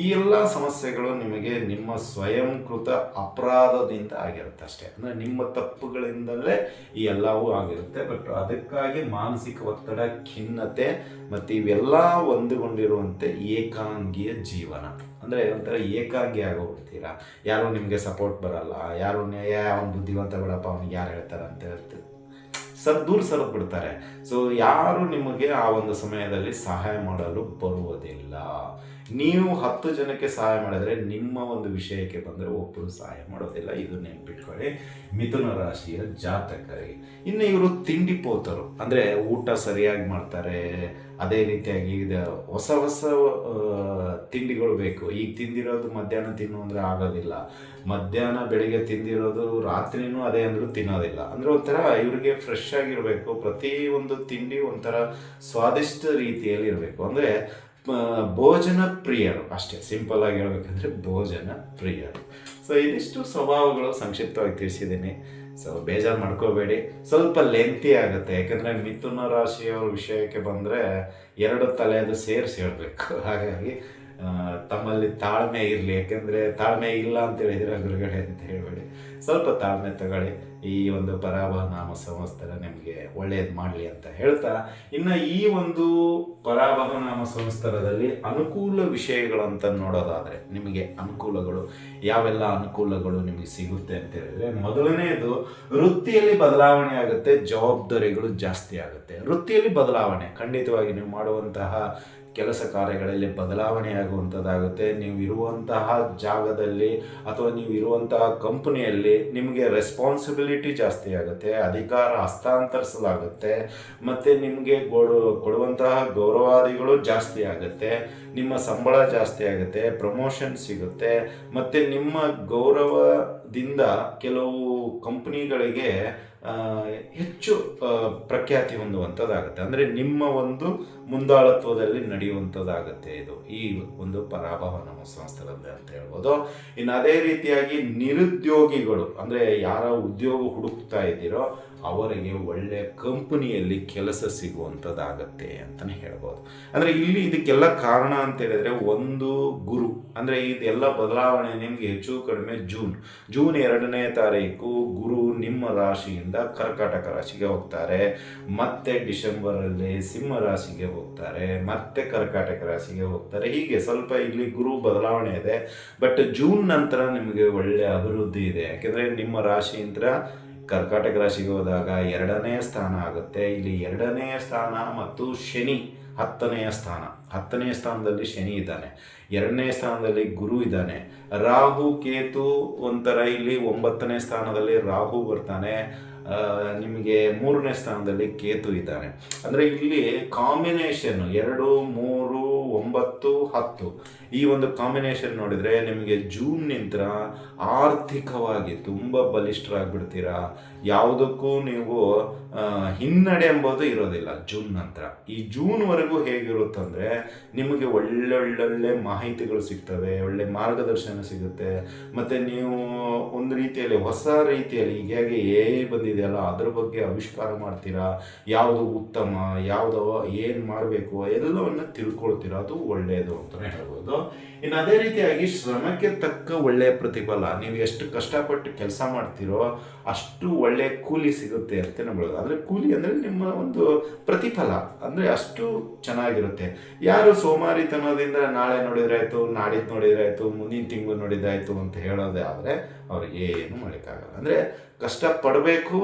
ಈ ಎಲ್ಲ ಸಮಸ್ಯೆಗಳು ನಿಮಗೆ ನಿಮ್ಮ ಸ್ವಯಂಕೃತ ಅಪರಾಧದಿಂದ ಆಗಿರುತ್ತೆ ಅಷ್ಟೇ. ಅಂದರೆ ನಿಮ್ಮ ತಪ್ಪುಗಳಿಂದಲೇ ಈ ಎಲ್ಲವೂ ಆಗಿರುತ್ತೆ. ಬಟ್ ಅದಕ್ಕಾಗಿ ಮಾನಸಿಕ ಒತ್ತಡ, ಖಿನ್ನತೆ ಮತ್ತು ಇವೆಲ್ಲ ಹೊಂದಿಕೊಂಡಿರುವಂತೆ ಏಕಾಂಗಿಯ ಜೀವನ, ಅಂದರೆ ಒಂಥರ ಏಕಾಂಗಿ ಆಗೋಗ್ಬಿಡ್ತೀರಾ. ಯಾರು ನಿಮಗೆ ಸಪೋರ್ಟ್ ಬರಲ್ಲ, ಯಾರು ಅವ್ನು ಬುದ್ಧಿವಂತ ಬಿಡಪ್ಪ, ಅವ್ನಿಗೆ ಯಾರು ಹೇಳ್ತಾರೆ ಅಂತ ಹೇಳ್ತೀವಿ, ದೂರ ಸರಿದು ಬಿಡ್ತಾರೆ. ಸೊ ಯಾರು ನಿಮಗೆ ಆ ಒಂದು ಸಮಯದಲ್ಲಿ ಸಹಾಯ ಮಾಡಲು ಬರುವುದಿಲ್ಲ. ನೀವು 10 ಜನಕ್ಕೆ ಸಹಾಯ ಮಾಡಿದ್ರೆ ನಿಮ್ಮ ಒಂದು ವಿಷಯಕ್ಕೆ ಬಂದರೆ ಒಬ್ಬರು ಸಹಾಯ ಮಾಡೋದಿಲ್ಲ. ಇದು ನೆನ್ಪಿಟ್ಕೊಳ್ಳಿ ಮಿಥುನ ರಾಶಿಯ ಜಾತಕರಿಗೆ. ಇನ್ನು ಇವರು ತಿಂಡಿ ಪೋತರು, ಅಂದರೆ ಊಟ ಸರಿಯಾಗಿ ಮಾಡ್ತಾರೆ. ಅದೇ ರೀತಿಯಾಗಿ ಹೊಸ ಹೊಸ ತಿಂಡಿಗಳು ಬೇಕು. ಈಗ ತಿಂದಿರೋದು ಮಧ್ಯಾಹ್ನ ತಿನ್ನು ಅಂದರೆ ಆಗೋದಿಲ್ಲ, ಮಧ್ಯಾಹ್ನ ಬೆಳಿಗ್ಗೆ ತಿಂದಿರೋದು ರಾತ್ರಿನೂ ಅದೇ ಅಂದರೂ ತಿನ್ನೋದಿಲ್ಲ. ಅಂದರೆ ಒಂಥರ ಇವರಿಗೆ ಫ್ರೆಶ್ ಆಗಿರಬೇಕು. ಪ್ರತಿಯೊಂದು ತಿಂಡಿ ಒಂಥರ ಸ್ವಾದಿಷ್ಟ ರೀತಿಯಲ್ಲಿ ಇರಬೇಕು. ಅಂದರೆ ಭೋಜನ ಪ್ರಿಯರು ಅಷ್ಟೇ, ಸಿಂಪಲ್ ಆಗಿ ಹೇಳ್ಬೇಕಂದ್ರೆ ಭೋಜನ ಪ್ರಿಯರು. ಸೊ ಇದಿಷ್ಟು ಸ್ವಭಾವಗಳು ಸಂಕ್ಷಿಪ್ತವಾಗಿ ತಿಳಿಸಿದ್ದೀನಿ. ಸೊ ಬೇಜಾರು ಮಾಡ್ಕೋಬೇಡಿ, ಸ್ವಲ್ಪ ಲೆಂತಿ ಆಗುತ್ತೆ. ಯಾಕಂದರೆ ಮಿಥುನ ರಾಶಿಯವರ ವಿಷಯಕ್ಕೆ ಬಂದರೆ 2 ತಲೆದು ಸೇರಿಸಿ ಹೇಳಬೇಕು. ಹಾಗಾಗಿ ತಮ್ಮಲ್ಲಿ ತಾಳ್ಮೆ ಇರಲಿ. ಯಾಕೆಂದರೆ ತಾಳ್ಮೆ ಇಲ್ಲ ಅಂತ ಹೇಳಿದರೆ ಗುರುಗಳೇ ಅಂತ ಹೇಳಬೇಡಿ, ಸ್ವಲ್ಪ ತಾಳ್ಮೆ ತಗೊಳ್ಳಿ. ಈ ಒಂದು ಪರಾಭವ ನಾಮ ಸಂವತ್ಸರ ನಿಮಗೆ ಒಳ್ಳೆಯದು ಮಾಡಲಿ ಅಂತ ಹೇಳ್ತಾ, ಇನ್ನು ಈ ಒಂದು ಪರಾಭವ ನಾಮ ಸಂವತ್ಸರದಲ್ಲಿ ಅನುಕೂಲ ವಿಷಯಗಳಂತ ನೋಡೋದಾದರೆ ನಿಮಗೆ ಅನುಕೂಲಗಳು ಯಾವೆಲ್ಲ ಅನುಕೂಲಗಳು ನಿಮಗೆ ಸಿಗುತ್ತೆ ಅಂತ ಹೇಳಿದ್ರೆ, ಮೊದಲನೆಯದು ವೃತ್ತಿಯಲ್ಲಿ ಬದಲಾವಣೆ ಆಗುತ್ತೆ, ಜವಾಬ್ದಾರಿಗಳು ಜಾಸ್ತಿ ಆಗುತ್ತೆ. ವೃತ್ತಿಯಲ್ಲಿ ಬದಲಾವಣೆ ಖಂಡಿತವಾಗಿ ನೀವು ಮಾಡುವಂತಹ ಕೆಲಸ ಕಾರ್ಯಗಳಲ್ಲಿ ಬದಲಾವಣೆ ಆಗುವಂಥದ್ದಾಗುತ್ತೆ. ನೀವು ಇರುವಂತಹ ಜಾಗದಲ್ಲಿ ಅಥವಾ ನೀವು ಇರುವಂತಹ ಕಂಪನಿಯಲ್ಲಿ ನಿಮಗೆ ರೆಸ್ಪಾನ್ಸಿಬಿಲಿಟಿ ಜಾಸ್ತಿ ಆಗುತ್ತೆ, ಅಧಿಕಾರ ಹಸ್ತಾಂತರಿಸಲಾಗುತ್ತೆ, ಮತ್ತು ನಿಮಗೆ ಕೊಡುವಂತಹ ಗೌರವಾದಿಗಳು ಜಾಸ್ತಿ ಆಗುತ್ತೆ, ನಿಮ್ಮ ಸಂಬಳ ಜಾಸ್ತಿ ಆಗುತ್ತೆ, ಪ್ರಮೋಷನ್ ಸಿಗುತ್ತೆ, ಮತ್ತು ನಿಮ್ಮ ಗೌರವದಿಂದ ಕೆಲವು ಕಂಪ್ನಿಗಳಿಗೆ ಹೆಚ್ಚು ಪ್ರಖ್ಯಾತಿ ಹೊಂದುವಂಥದ್ದಾಗುತ್ತೆ. ಅಂದರೆ ನಿಮ್ಮ ಒಂದು ಮುಂದಾಳತ್ವದಲ್ಲಿ ನಡೆಯುವಂಥದ್ದಾಗುತ್ತೆ ಇದು ಈ ಒಂದು ಪರಾಭವ ನಾಮ ಸಂವತ್ಸರದಲ್ಲಿ ಅಂತ ಹೇಳ್ಬೋದು. ಇನ್ನು ಅದೇ ರೀತಿಯಾಗಿ ನಿರುದ್ಯೋಗಿಗಳು, ಅಂದರೆ ಯಾರ ಉದ್ಯೋಗ ಹುಡುಕ್ತಾ ಇದ್ದೀರೋ ಅವರಿಗೆ ಒಳ್ಳೆ ಕಂಪನಿಯಲ್ಲಿ ಕೆಲಸ ಸಿಗುವಂಥದ್ದಾಗತ್ತೆ ಅಂತಲೇ ಹೇಳ್ಬೋದು. ಅಂದರೆ ಇಲ್ಲಿ ಇದಕ್ಕೆಲ್ಲ ಕಾರಣ ಅಂತ ಹೇಳಿದ್ರೆ ಒಂದು ಗುರು, ಅಂದರೆ ಇದೆಲ್ಲ ಬದಲಾವಣೆ ನಿಮಗೆ ಹೆಚ್ಚು ಕಡಿಮೆ ಜೂನ್ 2ನೇ ತಾರೀಕು ಗುರು ನಿಮ್ಮ ರಾಶಿಯಿಂದ ಕರ್ಕಾಟಕ ರಾಶಿಗೆ ಹೋಗ್ತಾರೆ, ಮತ್ತೆ ಡಿಸೆಂಬರಲ್ಲಿ ಸಿಂಹ ರಾಶಿಗೆ ಹೋಗ್ತಾರೆ, ಮತ್ತೆ ಕರ್ಕಾಟಕ ರಾಶಿಗೆ ಹೋಗ್ತಾರೆ. ಹೀಗೆ ಸ್ವಲ್ಪ ಇಲ್ಲಿ ಗುರು ಬದಲಾವಣೆ ಇದೆ. ಬಟ್ ಜೂನ್ ನಂತರ ನಿಮಗೆ ಒಳ್ಳೆ ಅಭಿವೃದ್ಧಿ ಇದೆ. ಯಾಕೆಂದರೆ ನಿಮ್ಮ ರಾಶಿಯಿಂದ ಕರ್ಕಾಟಕ ರಾಶಿಗೆ ಹೋದಾಗ 2ನೇ ಸ್ಥಾನ ಆಗುತ್ತೆ. ಇಲ್ಲಿ 2ನೇ ಸ್ಥಾನ ಮತ್ತು ಶನಿ 10ನೇ ಸ್ಥಾನ, 10ನೇ ಸ್ಥಾನದಲ್ಲಿ ಶನಿ ಇದ್ದಾನೆ, 2ನೇ ಸ್ಥಾನದಲ್ಲಿ ಗುರು ಇದ್ದಾನೆ, ರಾಹು ಕೇತು ಒಂಥರ ಇಲ್ಲಿ 9ನೇ ಸ್ಥಾನದಲ್ಲಿ ರಾಹು ಬರ್ತಾನೆ, ನಿಮಗೆ 3ನೇ ಸ್ಥಾನದಲ್ಲಿ ಕೇತು ಇದ್ದಾನೆ. ಅಂದರೆ ಇಲ್ಲಿ ಕಾಂಬಿನೇಷನ್ 2, 3, 9, 10 ಈ ಒಂದು ಕಾಂಬಿನೇಷನ್ ನೋಡಿದರೆ ನಿಮಗೆ ಜೂನ್ ನಂತರ ಆರ್ಥಿಕವಾಗಿ ತುಂಬ ಬಲಿಷ್ಠರಾಗ್ಬಿಡ್ತೀರಾ. ಯಾವುದಕ್ಕೂ ನೀವು ಹಿನ್ನಡೆ ಎಂಬುದು ಇರೋದಿಲ್ಲ ಜೂನ್ ನಂತರ. ಈ ಜೂನ್ವರೆಗೂ ಹೇಗಿರುತ್ತಂದರೆ ನಿಮಗೆ ಒಳ್ಳೊಳ್ಳೆ ಮಾಹಿತಿಗಳು ಸಿಗ್ತವೆ, ಒಳ್ಳೆ ಮಾರ್ಗದರ್ಶನ ಸಿಗುತ್ತೆ, ಮತ್ತು ನೀವು ಒಂದು ರೀತಿಯಲ್ಲಿ ಹೊಸ ರೀತಿಯಲ್ಲಿ ಈಗ ಹೇಗೆ ಬಂದಿದೆಯಲ್ಲ ಅದ್ರ ಬಗ್ಗೆ ಆವಿಷ್ಕಾರ ಮಾಡ್ತೀರಾ, ಯಾವುದು ಉತ್ತಮ, ಯಾವುದು ಏನು ಮಾಡಬೇಕು ಎಲ್ಲವನ್ನು ತಿಳ್ಕೊಳ್ತೀರಾ. ಅದು ಒಳ್ಳೆಯದು ಅಂತಲೇ ಹೇಳ್ಬೋದು. ಇನ್ನು ಅದೇ ರೀತಿಯಾಗಿ ಶ್ರಮಕ್ಕೆ ತಕ್ಕ ಒಳ್ಳೆಯ ಪ್ರತಿಫಲ, ನೀವು ಎಷ್ಟು ಕಷ್ಟಪಟ್ಟು ಕೆಲಸ ಮಾಡ್ತೀರೋ ಅಷ್ಟು ಒಳ್ಳೆಯ ಕೂಲಿ ಸಿಗುತ್ತೆ ಅಂತ ಹೇಳ್ಬೋದು. ಅಂದರೆ ಕೂಲಿ ಅಂದರೆ ನಿಮ್ಮ ಒಂದು ಪ್ರತಿಫಲ ಅಂದರೆ ಅಷ್ಟು ಚೆನ್ನಾಗಿರುತ್ತೆ. ಯಾರು ಸೋಮಾರಿತನದಿಂದ ನಾಳೆ ನೋಡಿದ್ರೆ ಆಯಿತು, ನಾಡಿದ್ದು ನೋಡಿದ್ರೆ ಆಯಿತು, ಮುಂದಿನ ತಿಂಗಳು ನೋಡಿದ್ರಾಯ್ತು ಅಂತ ಹೇಳೋದೇ ಆದರೆ ಅವ್ರಿಗೆ ಏನು ಮಾಡೋಕ್ಕಾಗಲ್ಲ. ಅಂದರೆ ಕಷ್ಟಪಡಬೇಕು,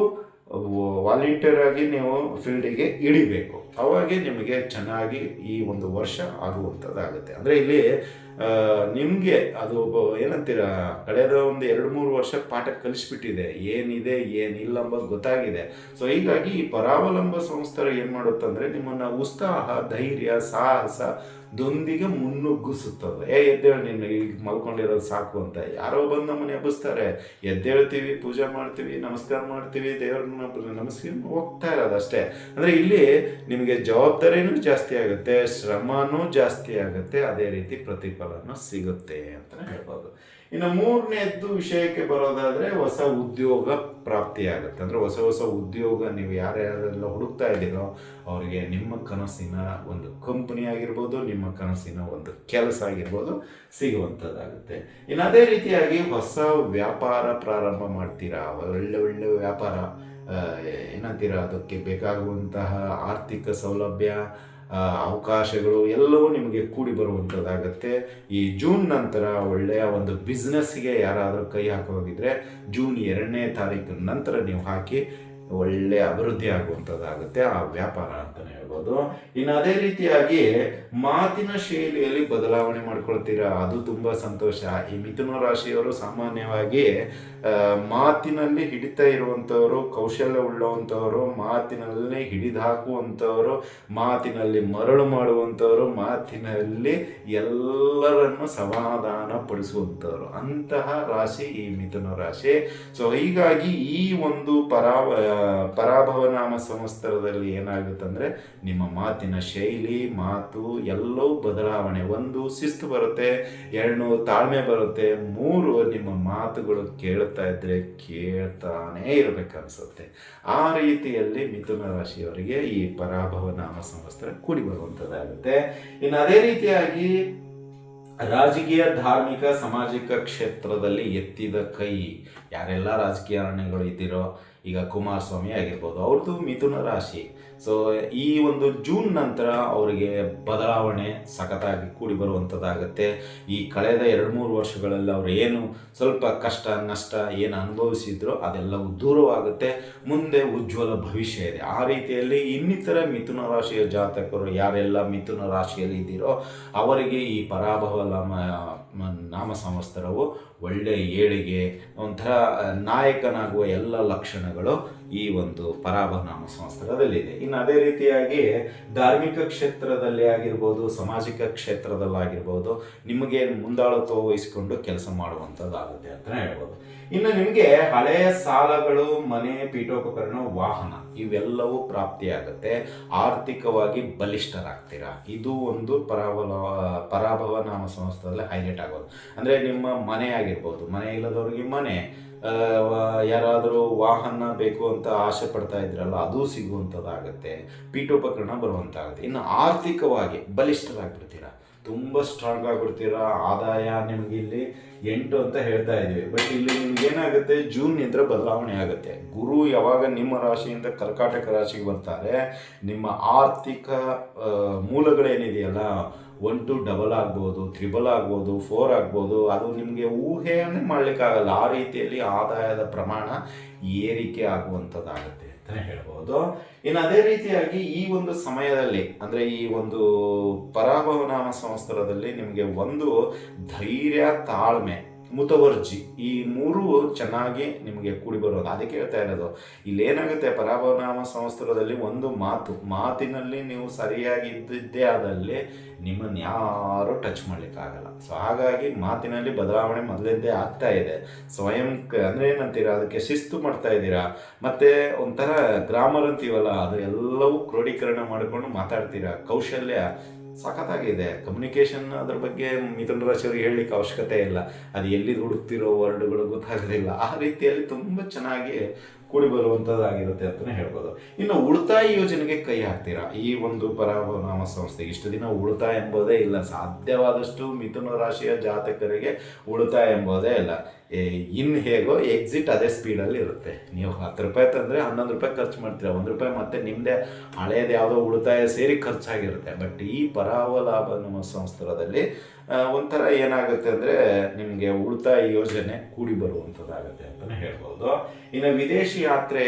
ವಾಲಂಟಿಯರ್ ಆಗಿ ನೀವು ಫೀಲ್ಡಿಗೆ ಇಳಿಬೇಕು, ಅವಾಗೆ ನಿಮಗೆ ಚೆನ್ನಾಗಿ ಈ ಒಂದು ವರ್ಷ ಆಗುವಂಥದ್ದಾಗುತ್ತೆ. ಅಂದರೆ ಇಲ್ಲಿ ನಿಮಗೆ ಅದು ಏನಂತೀರ, ಕಳೆದ ಒಂದು 2-3 ವರ್ಷ ಪಾಠ ಕಲಿಸ್ಬಿಟ್ಟಿದೆ, ಏನಿದೆ ಏನಿಲ್ಲ ಎಂಬುದು ಗೊತ್ತಾಗಿದೆ. ಸೊ ಹೀಗಾಗಿ ಈ ಪರಾವಲಂಬ ಸಂವತ್ಸರ ಏನು ಮಾಡುತ್ತಂದರೆ ನಿಮ್ಮನ್ನು ಉತ್ಸಾಹ, ಧೈರ್ಯ, ಸಾಹಸ ದೊಂದಿಗೆ ಮುನ್ನುಗ್ಗಿಸುತ್ತದೆ. ಎದ್ದೇಳು, ನಿನ್ನ ಈಗ ಮಲ್ಕೊಂಡಿರೋದು ಸಾಕು ಅಂತ ಯಾರೋ ಬಂದು ನಮ್ಮನ್ನು ಎಬ್ಬಿಸ್ತಾರೆ, ಎದ್ದೇಳ್ತೀವಿ, ಪೂಜೆ ಮಾಡ್ತೀವಿ, ನಮಸ್ಕಾರ ಮಾಡ್ತೀವಿ, ದೇವ್ರನ್ನ ನಮಸ್ಕಾರ ಹೋಗ್ತಾ ಇರೋದು ಅಷ್ಟೇ. ಅಂದರೆ ಇಲ್ಲಿ ನಿಮಗೆ ಜವಾಬ್ದಾರಿನೂ ಜಾಸ್ತಿ ಆಗುತ್ತೆ, ಶ್ರಮನೂ ಜಾಸ್ತಿ ಆಗುತ್ತೆ, ಅದೇ ರೀತಿ ಪ್ರತಿಫಲನೂ ಸಿಗುತ್ತೆ ಅಂತಲೇ ಹೇಳ್ಬೋದು. ಇನ್ನು ಮೂರನೇದ್ದು ವಿಷಯಕ್ಕೆ ಬರೋದಾದ್ರೆ ಹೊಸ ಉದ್ಯೋಗ ಪ್ರಾಪ್ತಿಯಾಗುತ್ತೆ. ಅಂದರೆ ಹೊಸ ಹೊಸ ಉದ್ಯೋಗ ನೀವು ಯಾರ್ಯಾರೆಲ್ಲ ಹುಡುಕ್ತಾ ಇದ್ದೀರೋ ಅವರಿಗೆ ನಿಮ್ಮ ಕನಸಿನ ಒಂದು ಕಂಪನಿ ಆಗಿರ್ಬೋದು, ನಿಮ್ಮ ಕನಸಿನ ಒಂದು ಕೆಲಸ ಆಗಿರ್ಬೋದು ಸಿಗುವಂಥದ್ದಾಗುತ್ತೆ. ಇನ್ನು ಅದೇ ರೀತಿಯಾಗಿ ಹೊಸ ವ್ಯಾಪಾರ ಪ್ರಾರಂಭ ಮಾಡ್ತೀರಾ, ಒಳ್ಳೆ ಒಳ್ಳೆ ವ್ಯಾಪಾರ, ಏನಂತೀರಾ, ಅದಕ್ಕೆ ಬೇಕಾಗುವಂತಹ ಆರ್ಥಿಕ ಸೌಲಭ್ಯ, ಅವಕಾಶಗಳು ಎಲ್ಲವೂ ನಿಮಗೆ ಕೂಡಿ ಬರುವಂಥದ್ದಾಗತ್ತೆ. ಈ ಜೂನ್ ನಂತರ ಒಳ್ಳೆಯ ಒಂದು ಬಿಸ್ನೆಸ್ಗೆ ಯಾರಾದರೂ ಕೈ ಹಾಕೋಗಿದ್ರೆ ಜೂನ್ 2ನೇ ತಾರೀಕು ನಂತರ ನೀವು ಹಾಕಿ ಒಳ್ಳೆಯ ಅಭಿವೃದ್ಧಿ ಆಗುವಂಥದ್ದಾಗುತ್ತೆ ಆ ವ್ಯಾಪಾರ ಅಂತಲೇ ಹೇಳ್ಬೋದು. ಇನ್ನು ಅದೇ ರೀತಿಯಾಗಿ ಮಾತಿನ ಶೈಲಿಯಲ್ಲಿ ಬದಲಾವಣೆ ಮಾಡ್ಕೊಳ್ತೀರಾ, ಅದು ತುಂಬ ಸಂತೋಷ. ಈ ಮಿಥುನ ರಾಶಿಯವರು ಸಾಮಾನ್ಯವಾಗಿ ಮಾತಿನಲ್ಲಿ ಹಿಡಿತಾ ಇರುವಂಥವರು, ಕೌಶಲ್ಯ ಉಳ್ಳವಂಥವರು, ಮಾತಿನಲ್ಲಿ ಹಿಡಿದು ಹಾಕುವಂಥವರು, ಮಾತಿನಲ್ಲಿ ಮರಳು ಮಾಡುವಂಥವರು, ಮಾತಿನಲ್ಲಿ ಎಲ್ಲರನ್ನು ಸಮಾಧಾನ ಪಡಿಸುವಂಥವರು, ಅಂತಹ ರಾಶಿ ಈ ಮಿಥುನ ರಾಶಿ. ಸೊ ಹೀಗಾಗಿ ಈ ಒಂದು ಪರಾಭವ ನಾಮ ಸಂವತ್ಸರದಲ್ಲಿ ಏನಾಗುತ್ತಂದ್ರೆ ನಿಮ್ಮ ಮಾತಿನ ಶೈಲಿ, ಮಾತು ಎಲ್ಲವೂ ಬದಲಾವಣೆ. ಒಂದು ಶಿಸ್ತು ಬರುತ್ತೆ, 2 ತಾಳ್ಮೆ ಬರುತ್ತೆ, 3 ನಿಮ್ಮ ಮಾತುಗಳು ಕೇಳ್ತಾ ಇದ್ರೆ ಕೇಳ್ತಾನೇ ಇರಬೇಕನ್ಸುತ್ತೆ. ಆ ರೀತಿಯಲ್ಲಿ ಮಿಥುನ ರಾಶಿಯವರಿಗೆ ಈ ಪರಾಭವ ನಾಮ ಸಂವತ್ಸರ ಕೂಡಿ ಬರುವಂಥದ್ದಾಗುತ್ತೆ. ಇನ್ನು ಅದೇ ರೀತಿಯಾಗಿ ರಾಜಕೀಯ, ಧಾರ್ಮಿಕ, ಸಾಮಾಜಿಕ ಕ್ಷೇತ್ರದಲ್ಲಿ ಎತ್ತಿದ ಕೈ, ಯಾರೆಲ್ಲ ರಾಜಕೀಯಗಳು ಇದ್ದೀರೋ, ಈಗ ಕುಮಾರಸ್ವಾಮಿ ಆಗಿರ್ಬೋದು, ಅವ್ರದ್ದು ಮಿಥುನ ರಾಶಿ. ಸೊ ಈ ಒಂದು ಜೂನ್ ನಂತರ ಅವರಿಗೆ ಬದಲಾವಣೆ ಸಖತ್ತಾಗಿ ಕೂಡಿ ಬರುವಂಥದ್ದಾಗತ್ತೆ. ಈ ಕಳೆದ 2-3 ವರ್ಷಗಳಲ್ಲಿ ಅವರು ಏನು ಸ್ವಲ್ಪ ಕಷ್ಟ ನಷ್ಟ ಏನು ಅನುಭವಿಸಿದ್ರು ಅದೆಲ್ಲವೂ ದೂರವಾಗುತ್ತೆ. ಮುಂದೆ ಉಜ್ವಲ ಭವಿಷ್ಯ ಇದೆ. ಆ ರೀತಿಯಲ್ಲಿ ಇನ್ನಿತರ ಮಿಥುನ ರಾಶಿಯ ಜಾತಕರು ಯಾರೆಲ್ಲ ಮಿಥುನ ರಾಶಿಯಲ್ಲಿ ಇದ್ದೀರೋ ಅವರಿಗೆ ಈ ಪರಾಭವ ನಾಮ ಸಂವತ್ಸರವು ಒಳ್ಳೆಯ ಏಳಿಗೆ, ಒಂಥರ ನಾಯಕನಾಗುವ ಎಲ್ಲ ಲಕ್ಷಣಗಳು ಈ ಒಂದು ಪರಾಭವ ನಾಮ ಸಂವತ್ಸರದಲ್ಲಿದೆ. ಇನ್ನು ಅದೇ ರೀತಿಯಾಗಿ ಧಾರ್ಮಿಕ ಕ್ಷೇತ್ರದಲ್ಲಿ ಆಗಿರ್ಬೋದು, ಸಾಮಾಜಿಕ ಕ್ಷೇತ್ರದಲ್ಲಾಗಿರ್ಬೋದು ನಿಮಗೆ ಮುಂದಾಳತ್ವ ವಹಿಸಿಕೊಂಡು ಕೆಲಸ ಮಾಡುವಂಥದ್ದಾಗುತ್ತೆ ಅಂತಲೇ ಹೇಳ್ಬೋದು. ಇನ್ನು ನಿಮಗೆ ಹಳೆಯ ಸಾಲಗಳು, ಮನೆ, ಪೀಠೋಪಕರಣ, ವಾಹನ ಇವೆಲ್ಲವೂ ಪ್ರಾಪ್ತಿಯಾಗುತ್ತೆ. ಆರ್ಥಿಕವಾಗಿ ಬಲಿಷ್ಠರಾಗ್ತೀರಾ. ಇದು ಒಂದು ಪರಾಭವ ನಾಮ ಸಂವತ್ಸರದಲ್ಲಿ ಹೈಲೈಟ್ ಆಗೋದು. ಅಂದರೆ ನಿಮ್ಮ ಮನೆ ಆಗಿರ್ಬೋದು, ಮನೆ ಇಲ್ಲದವ್ರಿಗೆ ಮನೆ, ಯಾರಾದರೂ ವಾಹನ ಬೇಕು ಅಂತ ಆಸೆ ಪಡ್ತಾ ಇದ್ರಲ್ಲ ಅದು ಸಿಗುವಂಥದ್ದಾಗುತ್ತೆ, ಪೀಠೋಪಕರಣ ಬರುವಂತಾಗುತ್ತೆ. ಇನ್ನು ಆರ್ಥಿಕವಾಗಿ ಬಲಿಷ್ಠರಾಗ್ಬಿಡ್ತೀರಾ, ತುಂಬ ಸ್ಟ್ರಾಂಗ್ ಆಗಿಬಿಡ್ತೀರಾ. ಆದಾಯ ನಿಮಗೆ ಇಲ್ಲಿ 8 ಅಂತ ಹೇಳ್ತಾ ಇದ್ವಿ, ಬಟ್ ಇಲ್ಲಿ ನಿಮ್ಗೆ ಏನಾಗುತ್ತೆ, ಜೂನ್ನಿಂದ ಬದಲಾವಣೆ ಆಗುತ್ತೆ. ಗುರು ಯಾವಾಗ ನಿಮ್ಮ ರಾಶಿಯಿಂದ ಕರ್ಕಾಟಕ ರಾಶಿಗೆ ಬರ್ತಾರೆ, ನಿಮ್ಮ ಆರ್ಥಿಕ ಮೂಲಗಳೇನಿದೆಯಲ್ಲ 1 to ಡಬಲ್ ಆಗ್ಬೋದು, 3 ಆಗ್ಬೋದು, 4 ಆಗ್ಬೋದು, ಅದು ನಿಮಗೆ ಊಹೆಯನ್ನೇ ಮಾಡಲಿಕ್ಕಾಗಲ್ಲ. ಆ ರೀತಿಯಲ್ಲಿ ಆದಾಯದ ಪ್ರಮಾಣ ಏರಿಕೆ ಆಗುವಂಥದ್ದಾಗುತ್ತೆ ಅಂತಲೇ ಹೇಳ್ಬೋದು. ಇನ್ನು ಅದೇ ರೀತಿಯಾಗಿ ಈ ಒಂದು ಸಮಯದಲ್ಲಿ ಅಂದರೆ ಈ ಒಂದು ಪರಾಭವ ನಾಮ ಸಂವತ್ಸರದಲ್ಲಿ ನಿಮಗೆ ಒಂದು ಧೈರ್ಯ, ತಾಳ್ಮೆ, ಮುತುವರ್ಜಿ ಈ 3 ಚೆನ್ನಾಗಿ ನಿಮಗೆ ಕೂಡಿ ಬರೋದು. ಅದಕ್ಕೆ ಹೇಳ್ತಾ ಇರೋದು, ಇಲ್ಲೇನಾಗುತ್ತೆ ಪರಾಭವ ನಾಮ ಸಂವತ್ಸರದಲ್ಲಿ ಒಂದು ಮಾತಿನಲ್ಲಿ ನೀವು ಸರಿಯಾಗಿ ಇದ್ದಿದ್ದೇ ಆದಲ್ಲಿ ನಿಮ್ಮನ್ನು ಯಾರು ಟಚ್ ಮಾಡಲಿಕ್ಕಾಗಲ್ಲ. ಸೊ ಹಾಗಾಗಿ ಮಾತಿನಲ್ಲಿ ಬದಲಾವಣೆ ಮೊದಲಿದ್ದೇ ಆಗ್ತಾ ಇದೆ. ಸ್ವಯಂ ಅಂದರೆ ಏನಂತೀರಾ, ಅದಕ್ಕೆ ಶಿಸ್ತು ಮಾಡ್ತಾ ಇದ್ದೀರಾ. ಮತ್ತು ಒಂಥರ ಗ್ರಾಮರ್ ಅಂತೀವಲ್ಲ, ಅದು ಎಲ್ಲವೂ ಕ್ರೋಢೀಕರಣ ಮಾಡಿಕೊಂಡು ಮಾತಾಡ್ತೀರಾ. ಕೌಶಲ್ಯ ಸಖತ್ತಾಗಿದೆ. ಕಮ್ಯುನಿಕೇಷನ್ ಅದ್ರ ಬಗ್ಗೆ ಮಿಥುನ ರಾಶಿಯವರಿಗೆ ಹೇಳಲಿಕ್ಕೆ ಅವಶ್ಯಕತೆ ಇಲ್ಲ. ಅದು ಎಲ್ಲಿದು ಹುಡುಕ್ತಿರೋ ವರ್ಡ್ಗಳು ಗೊತ್ತಾಗೋದಿಲ್ಲ. ಆ ರೀತಿಯಲ್ಲಿ ತುಂಬ ಚೆನ್ನಾಗಿ ಕೂಡಿ ಬರುವಂಥದ್ದಾಗಿರುತ್ತೆ ಅಂತಲೇ ಹೇಳ್ಬೋದು. ಇನ್ನು ಉಳಿತಾಯ ಯೋಜನೆಗೆ ಕೈ ಹಾಕ್ತೀರಾ. ಈ ಒಂದು ಪರಾಭವ ನಾಮ ಸಂಸ್ಥೆ ಇಷ್ಟು ದಿನ ಉಳಿತಾಯ ಎಂಬುದೇ ಇಲ್ಲ. ಸಾಧ್ಯವಾದಷ್ಟು ಮಿಥುನ ರಾಶಿಯ ಜಾತಕರಿಗೆ ಉಳಿತಾಯ ಎಂಬುದೇ ಇಲ್ಲ. ಇನ್ನು ಹೇಗೋ ಎಕ್ಸಿಟ್ ಅದೇ ಸ್ಪೀಡಲ್ಲಿ ಇರುತ್ತೆ. ನೀವು 10 ರೂಪಾಯಿ ತಂದರೆ 11 ರೂಪಾಯಿ ಖರ್ಚು ಮಾಡ್ತೀರಾ, 1 ರೂಪಾಯಿ ಮತ್ತೆ ನಿಮ್ಮದೇ ಹಳೆಯದು ಯಾವುದೋ ಉಳಿತಾಯ ಸೇರಿ ಖರ್ಚಾಗಿರುತ್ತೆ. ಬಟ್ ಈ ಪರಾಭವ ಲಾಭ ನಮ್ಮ ಸಂವತ್ಸರದಲ್ಲಿ ಒಂಥರ ಏನಾಗುತ್ತೆ ಅಂದರೆ ನಿಮಗೆ ಉಳಿತಾಯ ಯೋಜನೆ ಕೂಡಿ ಬರುವಂಥದ್ದಾಗುತ್ತೆ ಅಂತಲೇ ಹೇಳ್ಬೋದು. ಇನ್ನು ವಿದೇಶಿ ಯಾತ್ರೆ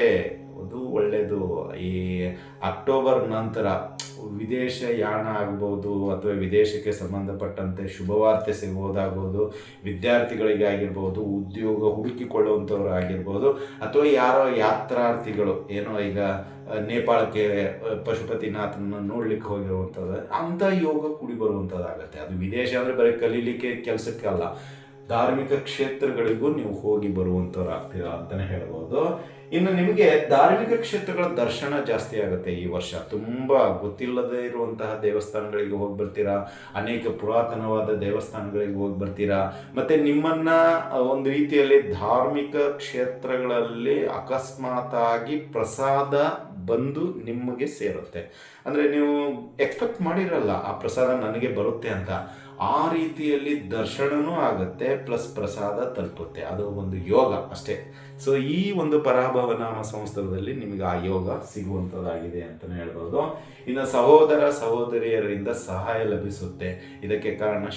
ಅದು ಒಳ್ಳೆಯದು. ಈ ಅಕ್ಟೋಬರ್ ನಂತರ ವಿದೇಶ ಯಾನ ಆಗ್ಬೋದು ಅಥವಾ ವಿದೇಶಕ್ಕೆ ಸಂಬಂಧಪಟ್ಟಂತೆ ಶುಭವಾರ್ತೆ ಸಿಗ್ಬೋದಾಗ್ಬೋದು, ವಿದ್ಯಾರ್ಥಿಗಳಿಗೆ ಆಗಿರ್ಬೋದು, ಉದ್ಯೋಗ ಹುಡುಕಿಕೊಳ್ಳುವಂಥವ್ರು ಆಗಿರ್ಬೋದು, ಅಥವಾ ಯಾರೋ ಯಾತ್ರಾರ್ಥಿಗಳು ಏನೋ ಈಗ ನೇಪಾಳಕ್ಕೆ ಪಶುಪತಿನಾಥನ ನೋಡ್ಲಿಕ್ಕೆ ಹೋಗಿರುವಂಥದ್ದು, ಅಂಥ ಯೋಗ ಕೂಡಿ ಬರುವಂಥದ್ದಾಗತ್ತೆ. ಅದು ವಿದೇಶ ಅಂದರೆ ಬರೀ ಕಲೀಲಿಕ್ಕೆ ಕೆಲಸಕ್ಕೆ ಅಲ್ಲ, ಧಾರ್ಮಿಕ ಕ್ಷೇತ್ರಗಳಿಗೂ ನೀವು ಹೋಗಿ ಬರುವಂಥವ್ರು ಆಗ್ತೀರಾ ಅಂತಲೇ ಹೇಳ್ಬೋದು. ಇನ್ನು ನಿಮಗೆ ಧಾರ್ಮಿಕ ಕ್ಷೇತ್ರಗಳ ದರ್ಶನ ಜಾಸ್ತಿ ಆಗುತ್ತೆ ಈ ವರ್ಷ. ತುಂಬ ಗೊತ್ತಿಲ್ಲದೇ ಇರುವಂತಹ ದೇವಸ್ಥಾನಗಳಿಗೆ ಹೋಗಿ ಬರ್ತೀರಾ, ಅನೇಕ ಪುರಾತನವಾದ ದೇವಸ್ಥಾನಗಳಿಗೆ ಹೋಗಿ ಬರ್ತೀರಾ. ಮತ್ತು ನಿಮ್ಮನ್ನು ಒಂದು ರೀತಿಯಲ್ಲಿ ಧಾರ್ಮಿಕ ಕ್ಷೇತ್ರಗಳಲ್ಲಿ ಅಕಸ್ಮಾತಾಗಿ ಪ್ರಸಾದ ಬಂದು ನಿಮಗೆ ಸೇರುತ್ತೆ. ಅಂದರೆ ನೀವು ಎಕ್ಸ್ಪೆಕ್ಟ್ ಮಾಡಿರಲ್ಲ ಆ ಪ್ರಸಾದ ನನಗೆ ಬರುತ್ತೆ ಅಂತ. ಆ ರೀತಿಯಲ್ಲಿ ದರ್ಶನವೂ ಆಗುತ್ತೆ, ಪ್ಲಸ್ ಪ್ರಸಾದ ತಲುಪುತ್ತೆ. ಅದು ಒಂದು ಯೋಗ ಅಷ್ಟೇ. ಸೊ ಈ ಒಂದು ಪರಾಭವ ನಾಮ ಸಂವತ್ಸರದಲ್ಲಿ ನಿಮಗೆ ಆ ಯೋಗ ಸಿಗುವಂಥದ್ದಾಗಿದೆ ಅಂತಲೇ ಹೇಳ್ಬೋದು. ಇನ್ನು ಸಹೋದರ ಸಹೋದರಿಯರಿಂದ ಸಹಾಯ ಲಭಿಸುತ್ತೆ. ಇದಕ್ಕೆ ಕಾರಣ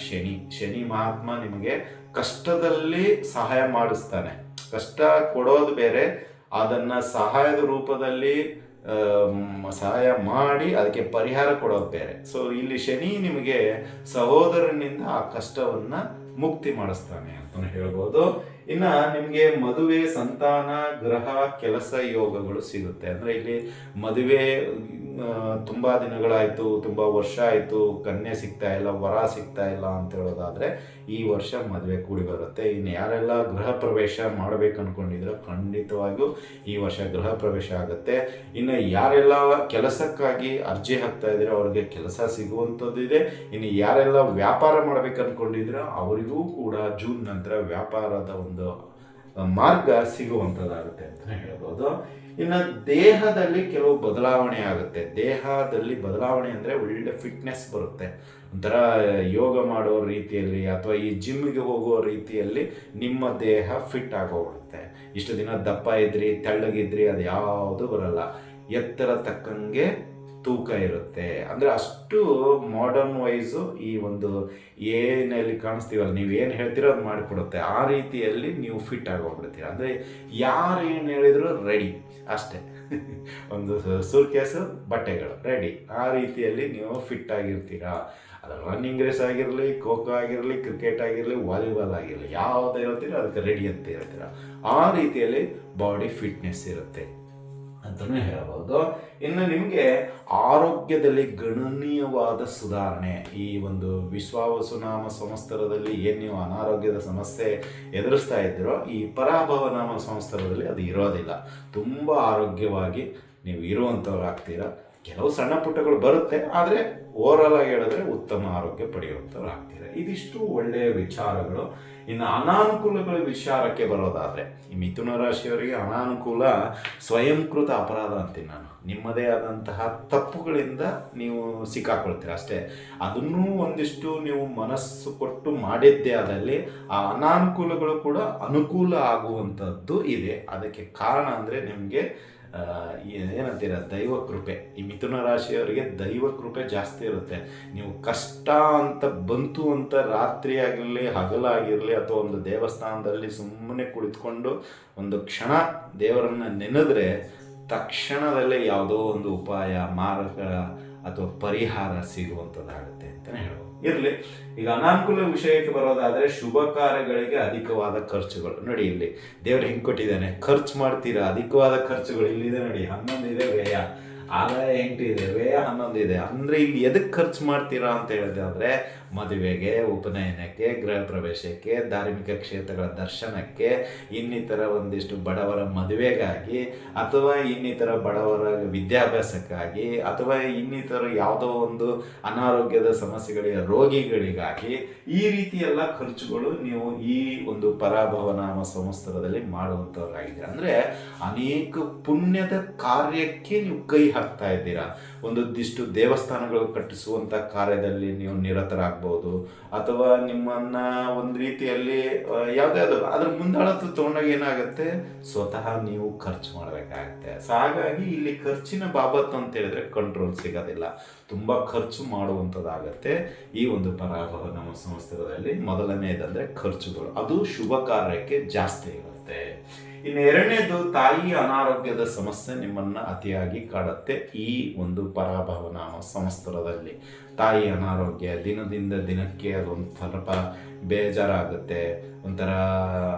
ಶನಿ ಮಹಾತ್ಮ ನಿಮಗೆ ಕಷ್ಟದಲ್ಲಿ ಸಹಾಯ ಮಾಡಿಸ್ತಾನೆ. ಕಷ್ಟ ಕೊಡೋದು ಬೇರೆ, ಅದನ್ನು ಸಹಾಯದ ರೂಪದಲ್ಲಿ ಸಹಾಯ ಮಾಡಿ ಅದಕ್ಕೆ ಪರಿಹಾರ ಕೊಡೋದು ಬೇರೆ. ಸೊ ಇಲ್ಲಿ ಶನಿ ನಿಮಗೆ ಸಹೋದರನಿಂದ ಆ ಕಷ್ಟವನ್ನು ಮುಕ್ತಿ ಮಾಡಿಸ್ತಾನೆ ಅಂತ ಹೇಳ್ಬೋದು. ಇನ್ನು ನಿಮಗೆ ಮದುವೆ, ಸಂತಾನ, ಗೃಹ, ಕೆಲಸ ಯೋಗಗಳು ಸಿಗುತ್ತೆ. ಅಂದರೆ ಇಲ್ಲಿ ಮದುವೆ ತುಂಬ ದಿನಗಳಾಯಿತು, ತುಂಬ ವರ್ಷ ಆಯಿತು, ಕನ್ಯೆ ಸಿಗ್ತಾ ಇಲ್ಲ, ವರ ಸಿಗ್ತಾ ಇಲ್ಲ ಅಂತ ಹೇಳೋದಾದರೆ ಈ ವರ್ಷ ಮದುವೆ ಕೂಡಿ ಬರುತ್ತೆ. ಇನ್ನು ಯಾರೆಲ್ಲ ಗೃಹ ಪ್ರವೇಶ ಮಾಡಬೇಕು ಅಂದ್ಕೊಂಡಿದ್ರೆ ಖಂಡಿತವಾಗಿಯೂ ಈ ವರ್ಷ ಗೃಹ ಪ್ರವೇಶ ಆಗುತ್ತೆ. ಇನ್ನು ಯಾರೆಲ್ಲ ಕೆಲಸಕ್ಕಾಗಿ ಅರ್ಜಿ ಹಾಕ್ತಾ ಇದ್ದೀರೋ ಅವ್ರಿಗೆ ಕೆಲಸ ಸಿಗುವಂಥದ್ದಿದೆ. ಇನ್ನು ಯಾರೆಲ್ಲ ವ್ಯಾಪಾರ ಮಾಡಬೇಕು ಅಂದ್ಕೊಂಡಿದ್ರೆ ಅವರಿಗೂ ಕೂಡ ಜೂನ್ ನಂತರ ವ್ಯಾಪಾರದ ಒಂದು ಮಾರ್ಗ ಸಿಗುವಂಥದ್ದಾಗುತ್ತೆ ಅಂತ ಹೇಳ್ಬೋದು. ಇನ್ನು ದೇಹದಲ್ಲಿ ಕೆಲವು ಬದಲಾವಣೆ ಆಗುತ್ತೆ. ದೇಹದಲ್ಲಿ ಬದಲಾವಣೆ ಅಂದರೆ ಒಳ್ಳೆ ಫಿಟ್ನೆಸ್ ಬರುತ್ತೆ. ಒಂಥರ ಯೋಗ ಮಾಡೋ ರೀತಿಯಲ್ಲಿ ಅಥವಾ ಈ ಜಿಮ್ಮಿಗೆ ಹೋಗೋ ರೀತಿಯಲ್ಲಿ ನಿಮ್ಮ ದೇಹ ಫಿಟ್ ಆಗೋಗ್ಬಿಡುತ್ತೆ. ಇಷ್ಟು ದಿನ ದಪ್ಪ ಇದ್ರಿ, ತೆಳ್ಳಗಿದ್ರಿ, ಅದು ಯಾವುದು ಬರಲ್ಲ. ಎತ್ತರ ತಕ್ಕಂಗೆ ತೂಕ ಇರುತ್ತೆ. ಅಂದರೆ ಅಷ್ಟು ಮಾಡರ್ನ್ ವೈಸು ಈ ಒಂದು ಏನಲ್ಲಿ ಕಾಣಿಸ್ತೀವಲ್ಲ, ನೀವು ಏನು ಹೇಳ್ತೀರೋ ಅದು ಮಾಡಿಕೊಡುತ್ತೆ. ಆ ರೀತಿಯಲ್ಲಿ ನೀವು ಫಿಟ್ ಆಗೋಗ್ಬಿಡ್ತೀರ. ಅಂದರೆ ಯಾರು ಏನು ಹೇಳಿದ್ರು ರೆಡಿ ಅಷ್ಟೇ. ಒಂದು ಸೂಟ್ಕೇಸು, ಬಟ್ಟೆಗಳು ರೆಡಿ. ಆ ರೀತಿಯಲ್ಲಿ ನೀವು ಫಿಟ್ ಆಗಿರ್ತೀರಾ. ಅದು ರನ್ನಿಂಗ್ ರೇಸ್ ಆಗಿರಲಿ, ಖೋಖೋ ಆಗಿರಲಿ, ಕ್ರಿಕೆಟ್ ಆಗಿರಲಿ, ವಾಲಿಬಾಲ್ ಆಗಿರಲಿ, ಯಾವುದೇ ಹೇಳ್ತೀರೋ ಅದಕ್ಕೆ ರೆಡಿ ಅಂತ ಹೇಳ್ತೀರ. ಆ ರೀತಿಯಲ್ಲಿ ಬಾಡಿ ಫಿಟ್ನೆಸ್ ಇರುತ್ತೆ ಅಂತಲೇ ಹೇಳ್ಬೋದು. ಇನ್ನು ನಿಮಗೆ ಆರೋಗ್ಯದಲ್ಲಿ ಗಣನೀಯವಾದ ಸುಧಾರಣೆ. ಈ ಒಂದು ವಿಶ್ವಾವಸುನಾಮ ಸಂವತ್ಸರದಲ್ಲಿ ಏನು ನೀವು ಅನಾರೋಗ್ಯದ ಸಮಸ್ಯೆ ಎದುರಿಸ್ತಾ ಇದ್ದೀರೋ, ಈ ಪರಾಭವ ನಾಮ ಸಂವತ್ಸರದಲ್ಲಿ ಅದು ಇರೋದಿಲ್ಲ. ತುಂಬ ಆರೋಗ್ಯವಾಗಿ ನೀವು ಇರುವಂಥವ್ರು ಆಗ್ತೀರಾ. ಕೆಲವು ಸಣ್ಣ ಪುಟ್ಟಗಳು ಬರುತ್ತೆ, ಆದರೆ ಓವರಾಲ್ ಆಗಿ ಹೇಳಿದ್ರೆ ಉತ್ತಮ ಆರೋಗ್ಯ ಪಡೆಯುವಂಥವ್ರು ಆಗ್ತೀರಾ. ಇದಿಷ್ಟು ಒಳ್ಳೆಯ ವಿಚಾರಗಳು. ಇನ್ನು ಅನಾನುಕೂಲಗಳ ವಿಚಾರಕ್ಕೆ ಬರೋದಾದರೆ, ಈ ಮಿಥುನ ರಾಶಿಯವರಿಗೆ ಅನಾನುಕೂಲ ಸ್ವಯಂಕೃತ ಅಪರಾಧ ಅಂತೀನಿ ನಾನು. ನಿಮ್ಮದೇ ಆದಂತಹ ತಪ್ಪುಗಳಿಂದ ನೀವು ಸಿಕ್ಕಾಕೊಳ್ತೀರ ಅಷ್ಟೇ. ಅದನ್ನೂ ಒಂದಿಷ್ಟು ನೀವು ಮನಸ್ಸು ಕೊಟ್ಟು ಮಾಡಿದ್ದೇ ಆದಲ್ಲಿ ಆ ಅನಾನುಕೂಲಗಳು ಕೂಡ ಅನುಕೂಲ ಆಗುವಂಥದ್ದು ಇದೆ. ಅದಕ್ಕೆ ಕಾರಣ ಅಂದರೆ ನಿಮಗೆ ಏನಂತೀರ, ದೈವ ಕೃಪೆ. ಈ ಮಿಥುನ ರಾಶಿಯವರಿಗೆ ದೈವ ಕೃಪೆ ಜಾಸ್ತಿ ಇರುತ್ತೆ. ನೀವು ಕಷ್ಟ ಅಂತ ಬಂತು ಅಂತ ರಾತ್ರಿ ಆಗಿರಲಿ ಹಗಲಾಗಿರಲಿ ಅಥವಾ ಒಂದು ದೇವಸ್ಥಾನದಲ್ಲಿ ಸುಮ್ಮನೆ ಕುಳಿತುಕೊಂಡು ಒಂದು ಕ್ಷಣ ದೇವರನ್ನು ನೆನೆದ್ರೆ ತಕ್ಷಣದಲ್ಲೇ ಯಾವುದೋ ಒಂದು ಉಪಾಯ, ಮಾರ್ಗ ಅಥವಾ ಪರಿಹಾರ ಸಿಗುವಂಥದ್ದಾಗುತ್ತೆ ಅಂತಲೇ ಹೇಳ್ಬೋದು. ಇರಲಿ, ಈಗ ಅನಾನುಕೂಲ ವಿಷಯಕ್ಕೆ ಬರೋದಾದರೆ ಶುಭ ಕಾರ್ಯಗಳಿಗೆ ಅಧಿಕವಾದ ಖರ್ಚುಗಳು. ನೋಡಿ ಇಲ್ಲಿ ದೇವ್ರು ಹೆಂಗೆ ಕೊಟ್ಟಿದ್ದಾನೆ, ಖರ್ಚು ಮಾಡ್ತೀರಾ, ಅಧಿಕವಾದ ಖರ್ಚುಗಳು ಇಲ್ಲಿದೆ ನೋಡಿ. 11 ಇದೆ ವ್ಯಯ, ಆದಾಯ 8 ಇದೆ, ವ್ಯಯ 11 ಇದೆ. ಅಂದರೆ ಇಲ್ಲಿ ಎದಕ್ಕೆ ಖರ್ಚು ಮಾಡ್ತೀರಾ ಅಂತ ಹೇಳಿದ್ರೆ ಮದುವೆಗೆ, ಉಪನಯನಕ್ಕೆ, ಗೃಹ ಪ್ರವೇಶಕ್ಕೆ, ಧಾರ್ಮಿಕ ಕ್ಷೇತ್ರಗಳ ದರ್ಶನಕ್ಕೆ, ಇನ್ನಿತರ ಒಂದಿಷ್ಟು ಬಡವರ ಮದುವೆಗಾಗಿ, ಅಥವಾ ಇನ್ನಿತರ ಬಡವರ ವಿದ್ಯಾಭ್ಯಾಸಕ್ಕಾಗಿ, ಅಥವಾ ಇನ್ನಿತರ ಯಾವುದೋ ಒಂದು ಅನಾರೋಗ್ಯದ ಸಮಸ್ಯೆಗಳಿಗೆ, ರೋಗಿಗಳಿಗಾಗಿ, ಈ ರೀತಿ ಎಲ್ಲ ಖರ್ಚುಗಳು ನೀವು ಈ ಒಂದು ಪರಾಭವ ನಾಮ ಸಂವತ್ಸರದಲ್ಲಿ ಮಾಡುವಂಥವ್ರಾಗಿದ್ದೀರಾ. ಅಂದರೆ ಅನೇಕ ಪುಣ್ಯದ ಕಾರ್ಯಕ್ಕೆ ನೀವು ಕೈ ಹಾಕ್ತಾ ಇದ್ದೀರಾ. ಒಂದಿಷ್ಟು ದೇವಸ್ಥಾನಗಳು ಕಟ್ಟಿಸುವಂಥ ಕಾರ್ಯದಲ್ಲಿ ನೀವು ನಿರತರಾಗ್ಬೋದು, ಅಥವಾ ನಿಮ್ಮನ್ನ ಒಂದು ರೀತಿಯಲ್ಲಿ ಯಾವುದಾದ್ರು ಅದ್ರ ಮುಂದಾಳತ್ತು ತೊಗೊಂಡಾಗ ಏನಾಗುತ್ತೆ, ಸ್ವತಃ ನೀವು ಖರ್ಚು ಮಾಡಬೇಕಾಗತ್ತೆ. ಸೊ ಹಾಗಾಗಿ ಇಲ್ಲಿ ಖರ್ಚಿನ ಬಾಬತ್ತು ಅಂತ ಹೇಳಿದ್ರೆ ಕಂಟ್ರೋಲ್ ಸಿಗೋದಿಲ್ಲ, ತುಂಬ ಖರ್ಚು ಮಾಡುವಂಥದ್ದಾಗತ್ತೆ ಈ ಒಂದು ಪರಾಭವ ನಮ್ಮ ಸಂವತ್ಸರದಲ್ಲಿ. ಮೊದಲನೇದಂದರೆ ಖರ್ಚುಗಳು, ಅದು ಶುಭ ಕಾರ್ಯಕ್ಕೆ ಜಾಸ್ತಿ ಇರುತ್ತೆ. ಇನ್ನು ಎರಡನೇದು, ತಾಯಿ ಅನಾರೋಗ್ಯದ ಸಮಸ್ಯೆ ನಿಮ್ಮನ್ನು ಅತಿಯಾಗಿ ಕಾಡುತ್ತೆ ಈ ಒಂದು ಪರಾಭವ ನಾಮ ಸಂವತ್ಸರದಲ್ಲಿ. ತಾಯಿ ಅನಾರೋಗ್ಯ ದಿನದಿಂದ ದಿನಕ್ಕೆ ಅದೊಂದು ಸ್ವಲ್ಪ ಬೇಜಾರಾಗುತ್ತೆ, ಒಂಥರ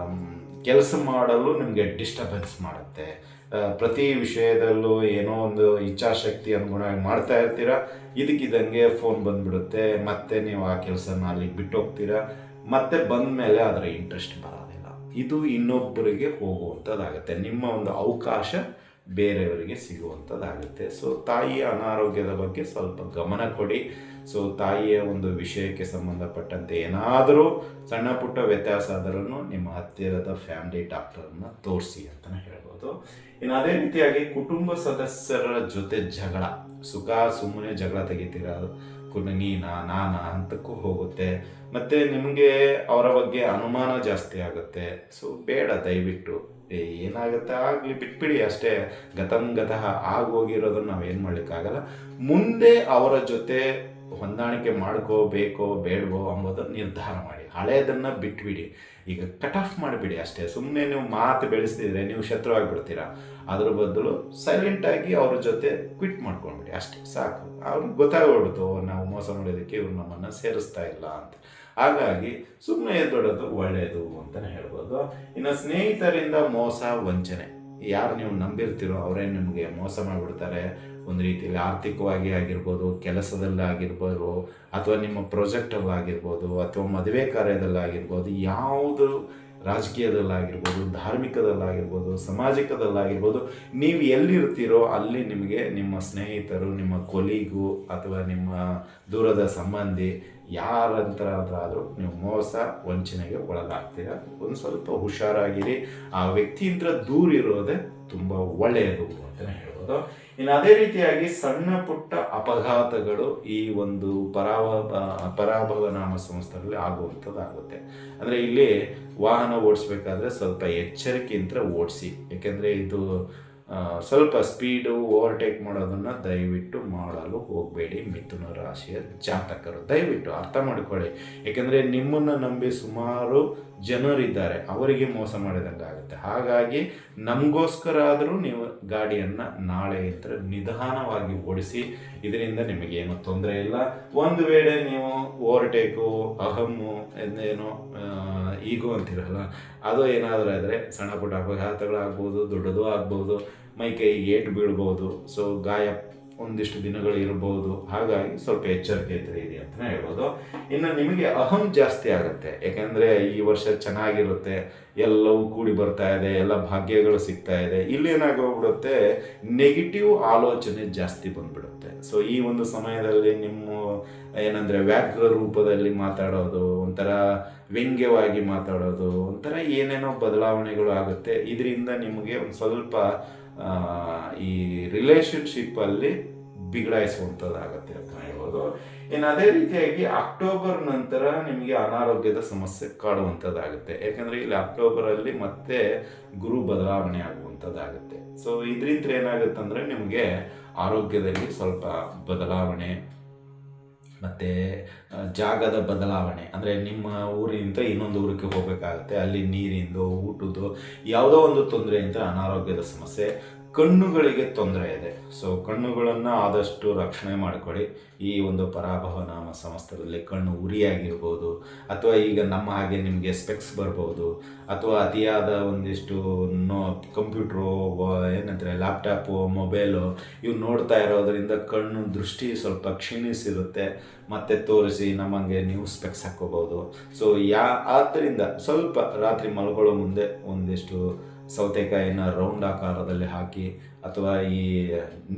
ಕೆಲಸ ಮಾಡಲು ನಿಮಗೆ ಡಿಸ್ಟರ್ಬೆನ್ಸ್ ಮಾಡುತ್ತೆ. ಪ್ರತಿ ವಿಷಯದಲ್ಲೂ ಏನೋ ಒಂದು ಇಚ್ಛಾಶಕ್ತಿ ಅನುಗುಣವಾಗಿ ಮಾಡ್ತಾ ಇರ್ತೀರ, ಇದಕ್ಕಿದ್ದಂಗೆ ಫೋನ್ ಬಂದುಬಿಡುತ್ತೆ, ಮತ್ತೆ ನೀವು ಆ ಕೆಲಸನ ಅಲ್ಲಿ ಬಿಟ್ಟು ಹೋಗ್ತೀರಾ, ಮತ್ತೆ ಬಂದ ಮೇಲೆ ಅದರ ಇಂಟ್ರೆಸ್ಟ್ ಬರೋದಿಲ್ಲ. ಇದು ಇನ್ನೊಬ್ಬರಿಗೆ ಹೋಗುವಂಥದ್ದಾಗುತ್ತೆ, ನಿಮ್ಮ ಒಂದು ಅವಕಾಶ ಬೇರೆಯವರಿಗೆ ಸಿಗುವಂಥದ್ದಾಗುತ್ತೆ. ಸೊ ತಾಯಿಯ ಅನಾರೋಗ್ಯದ ಬಗ್ಗೆ ಸ್ವಲ್ಪ ಗಮನ ಕೊಡಿ. ಸೊ ತಾಯಿಯ ಒಂದು ವಿಷಯಕ್ಕೆ ಸಂಬಂಧಪಟ್ಟಂತೆ ಏನಾದರೂ ಸಣ್ಣ ಪುಟ್ಟ ವ್ಯತ್ಯಾಸ ಆದರೂ ನಿಮ್ಮ ಹತ್ತಿರದ ಫ್ಯಾಮಿಲಿ ಡಾಕ್ಟರನ್ನು ತೋರಿಸಿ ಅಂತಲೇ ಹೇಳ್ಬೋದು. ಇನ್ನು ಅದೇ ರೀತಿಯಾಗಿ ಕುಟುಂಬ ಸದಸ್ಯರ ಜೊತೆ ಜಗಳ, ಸುಖ ಸುಮ್ಮನೆ ಜಗಳ ತೆಗಿತೀರ, ನೀನಾ ನಾನಾ ಅಂತಕ್ಕೂ ಹೋಗುತ್ತೆ. ಮತ್ತು ನಿಮಗೆ ಅವರ ಬಗ್ಗೆ ಅನುಮಾನ ಜಾಸ್ತಿ ಆಗುತ್ತೆ. ಸೊ ಬೇಡ, ದಯವಿಟ್ಟು ಏನಾಗುತ್ತೆ ಆಗಲಿ, ಬಿಟ್ಬಿಡಿ ಅಷ್ಟೇ. ಗತಂಗತಃ ಆಗೋಗಿರೋದನ್ನು ನಾವೇನು ಮಾಡಲಿಕ್ಕಾಗಲ್ಲ. ಮುಂದೆ ಅವರ ಜೊತೆ ಹೊಂದಾಣಿಕೆ ಮಾಡ್ಕೋಬೇಕೋ ಬೇಡವೋ ಅಂಬೋದನ್ನು ನಿರ್ಧಾರ ಮಾಡಿ. ಹಳೆಯದನ್ನು ಬಿಟ್ಬಿಡಿ, ಈಗ ಕಟ್ ಆಫ್ ಮಾಡಿಬಿಡಿ ಅಷ್ಟೇ. ಸುಮ್ಮನೆ ನೀವು ಮಾತು ಬೆಳೆಸ್ತಿದ್ರೆ ನೀವು ಶತ್ರು ಆಗಿಬಿಡ್ತೀರಾ. ಅದ್ರ ಬದಲು ಸೈಲೆಂಟಾಗಿ ಅವ್ರ ಜೊತೆ ಕ್ವಿಟ್ ಮಾಡ್ಕೊಂಡ್ಬಿಡಿ ಅಷ್ಟೇ, ಸಾಕು. ಅವ್ರಿಗೆ ಗೊತ್ತಾಗ್ಬಿಡ್ತು ನಾವು ಮೋಸ ಮಾಡೋದಕ್ಕೆ ಇವ್ರು ನಮ್ಮನ್ನು ಸೇರಿಸ್ತಾ ಇಲ್ಲ ಅಂತ. ಹಾಗಾಗಿ ಸುಮ್ಮನೆ ಎದ್ದೊಡೋದು ಒಳ್ಳೆಯದು ಅಂತಲೇ ಹೇಳ್ಬೋದು. ಇನ್ನು ಸ್ನೇಹಿತರಿಂದ ಮೋಸ ವಂಚನೆ, ಯಾರು ನೀವು ನಂಬಿರ್ತೀರೋ ಅವರೇ ನಿಮಗೆ ಮೋಸ ಮಾಡಿಬಿಡ್ತಾರೆ. ಒಂದು ರೀತಿಯಲ್ಲಿ ಆರ್ಥಿಕವಾಗಿ ಆಗಿರ್ಬೋದು, ಕೆಲಸದಲ್ಲಾಗಿರ್ಬೋದು, ಅಥವಾ ನಿಮ್ಮ ಪ್ರಾಜೆಕ್ಟಲ್ಲಾಗಿರ್ಬೋದು, ಅಥವಾ ಮದುವೆ ಕಾರ್ಯದಲ್ಲಾಗಿರ್ಬೋದು, ಯಾವುದು ರಾಜಕೀಯದಲ್ಲಾಗಿರ್ಬೋದು, ಧಾರ್ಮಿಕದಲ್ಲಾಗಿರ್ಬೋದು, ಸಾಮಾಜಿಕದಲ್ಲಾಗಿರ್ಬೋದು, ನೀವು ಎಲ್ಲಿರ್ತೀರೋ ಅಲ್ಲಿ ನಿಮಗೆ ನಿಮ್ಮ ಸ್ನೇಹಿತರು, ನಿಮ್ಮ ಕೊಲೀಗು ಅಥವಾ ನಿಮ್ಮ ದೂರದ ಸಂಬಂಧಿ ಯಾರಂತರಾದರೂ ನೀವು ಮೋಸ ವಂಚನೆಗೆ ಒಳಗಾಗ್ತೀರ. ಒಂದು ಸ್ವಲ್ಪ ಹುಷಾರಾಗಿರಿ. ಆ ವ್ಯಕ್ತಿಯಿಂದ ದೂರ ಇರೋದೇ ತುಂಬ ಒಳ್ಳೆಯದು ಅಂತಲೇ ಹೇಳ್ಬೋದು. ಇನ್ನು ಅದೇ ರೀತಿಯಾಗಿ ಸಣ್ಣ ಪುಟ್ಟ ಅಪಘಾತಗಳು ಈ ಒಂದು ಪರಾಭವ ನಾಮ ಸಂಸ್ಥೆಯಲ್ಲಿ ಆಗುವಂಥದ್ದಾಗುತ್ತೆ. ಅಂದರೆ ಇಲ್ಲಿ ವಾಹನ ಓಡಿಸ್ಬೇಕಾದ್ರೆ ಸ್ವಲ್ಪ ಎಚ್ಚರಿಕೆಯಿಂದ ಓಡಿಸಿ. ಏಕೆಂದರೆ ಇದು ಸ್ವಲ್ಪ ಸ್ಪೀಡು ಓವರ್ಟೇಕ್ ಮಾಡೋದನ್ನು ದಯವಿಟ್ಟು ಮಾಡಲು ಹೋಗಬೇಡಿ ಮಿಥುನ ರಾಶಿಯ ಜಾತಕರು. ದಯವಿಟ್ಟು ಅರ್ಥ ಮಾಡ್ಕೊಳ್ಳಿ. ಏಕೆಂದರೆ ನಿಮ್ಮನ್ನು ನಂಬಿ ಸುಮಾರು ಜನರಿದ್ದಾರೆ, ಅವರಿಗೆ ಮೋಸ ಮಾಡಿದಂಗೆ ಆಗುತ್ತೆ. ಹಾಗಾಗಿ ನಮಗೋಸ್ಕರ ಆದರೂ ನೀವು ಗಾಡಿಯನ್ನು ನಾಳೆಯಿಂದ ನಿಧಾನವಾಗಿ ಓಡಿಸಿ. ಇದರಿಂದ ನಿಮಗೇನು ತೊಂದರೆ ಇಲ್ಲ. ಒಂದು ವೇಳೆ ನೀವು ಓವರ್ಟೇಕು, ಅಹಮ್ಮು, ಏನೋ ಈಗೋ ಅಂತಿರಲ್ಲ, ಅದು ಏನಾದರೂ ಆದರೆ ಸಣ್ಣ ಪುಟ್ಟ ಅಪಘಾತಗಳಾಗ್ಬೋದು, ದೊಡ್ಡದು ಆಗ್ಬೋದು, ಮೈಕೈ ಏಟು ಬೀಳ್ಬೋದು. ಸೊ ಗಾಯ ಒಂದಿಷ್ಟು ದಿನಗಳು ಇರ್ಬೋದು. ಹಾಗಾಗಿ ಸ್ವಲ್ಪ ಎಚ್ಚರಿಕೆಯಿಂದ ಇರಿ ಅಂತಲೇ ಹೇಳ್ಬೋದು. ಇನ್ನು ನಿಮಗೆ ಅಹಂ ಜಾಸ್ತಿ ಆಗುತ್ತೆ. ಯಾಕೆಂದರೆ ಈ ವರ್ಷ ಚೆನ್ನಾಗಿರುತ್ತೆ, ಎಲ್ಲವೂ ಕೂಡಿ ಬರ್ತಾ ಇದೆ, ಎಲ್ಲ ಭಾಗ್ಯಗಳು ಸಿಗ್ತಾ ಇದೆ. ಇಲ್ಲೇನಾಗೋಗ್ಬಿಡುತ್ತೆ, ನೆಗೆಟಿವ್ ಆಲೋಚನೆ ಜಾಸ್ತಿ ಬಂದ್ಬಿಡುತ್ತೆ. ಸೊ ಈ ಒಂದು ಸಮಯದಲ್ಲಿ ನಿಮ್ಮ ಏನಂದರೆ ವ್ಯಾಘ್ರ ರೂಪದಲ್ಲಿ ಮಾತಾಡೋದು, ಒಂಥರ ವ್ಯಂಗ್ಯವಾಗಿ ಮಾತಾಡೋದು, ಒಂಥರ ಏನೇನೋ ಬದಲಾವಣೆಗಳು ಆಗುತ್ತೆ. ಇದರಿಂದ ನಿಮಗೆ ಒಂದು ಸ್ವಲ್ಪ ಈ ರಿಲೇಷನ್ಶಿಪ್ಪಲ್ಲಿ ಬಿಗಡಾಯಿಸುವಂಥದ್ದಾಗತ್ತೆ ಅಂತ ಹೇಳ್ಬೋದು. ಇನ್ನು ಅದೇ ರೀತಿಯಾಗಿ ಅಕ್ಟೋಬರ್ ನಂತರ ನಿಮಗೆ ಅನಾರೋಗ್ಯದ ಸಮಸ್ಯೆ ಕಾಡುವಂಥದ್ದಾಗುತ್ತೆ. ಯಾಕಂದರೆ ಇಲ್ಲಿ ಅಕ್ಟೋಬರಲ್ಲಿ ಮತ್ತೆ ಗುರು ಬದಲಾವಣೆ ಆಗುವಂಥದ್ದಾಗುತ್ತೆ. ಸೊ ಇದರಿಂದ ಏನಾಗುತ್ತೆ ಅಂದರೆ ನಿಮಗೆ ಆರೋಗ್ಯದಲ್ಲಿ ಸ್ವಲ್ಪ ಬದಲಾವಣೆ, ಮತ್ತು ಜಾಗದ ಬದಲಾವಣೆ. ಅಂದರೆ ನಿಮ್ಮ ಊರಿನಿಂದ ಇನ್ನೊಂದು ಊರಿಗೆ ಹೋಗಬೇಕಾಗುತ್ತೆ, ಅಲ್ಲಿ ನೀರಿಂದು, ಊಟದ್ದು ಯಾವುದೋ ಒಂದು ತೊಂದರೆಯಿಂದ ಅನಾರೋಗ್ಯದ ಸಮಸ್ಯೆ. ಕಣ್ಣುಗಳಿಗೆ ತೊಂದರೆ ಇದೆ. ಸೊ ಕಣ್ಣುಗಳನ್ನು ಆದಷ್ಟು ರಕ್ಷಣೆ ಮಾಡಿಕೊಳ್ಳಿ. ಈ ಒಂದು ಪರಾಭವ ನಾಮ ಸಂವತ್ಸರದಲ್ಲಿ ಕಣ್ಣು ಉರಿಯಾಗಿರ್ಬೋದು, ಅಥವಾ ಈಗ ನಮ್ಮ ಹಾಗೆ ನಿಮಗೆ ಸ್ಪೆಕ್ಸ್ ಬರ್ಬೋದು, ಅಥವಾ ಅತಿಯಾದ ಒಂದಿಷ್ಟು ಕಂಪ್ಯೂಟ್ರು, ಏನಂತಾರೆ ಲ್ಯಾಪ್ಟಾಪು, ಮೊಬೈಲು ಇವು ನೋಡ್ತಾ ಇರೋದರಿಂದ ಕಣ್ಣು ದೃಷ್ಟಿ ಸ್ವಲ್ಪ ಕ್ಷೀಣಿಸಿರುತ್ತೆ. ಮತ್ತೆ ತೋರಿಸಿ ನಮಗೆ ನೀವು ಸ್ಪೆಕ್ಸ್ ಹಾಕ್ಕೋಬೋದು. ಸೊ ಆದ್ದರಿಂದ ಸ್ವಲ್ಪ ರಾತ್ರಿ ಮಲ್ಕೊಳ್ಳೋ ಮುಂದೆ ಒಂದಿಷ್ಟು ಸೌತೆಕಾಯಿನ ರೌಂಡ್ ಆಕಾರದಲ್ಲಿ ಹಾಕಿ, ಅಥವಾ ಈ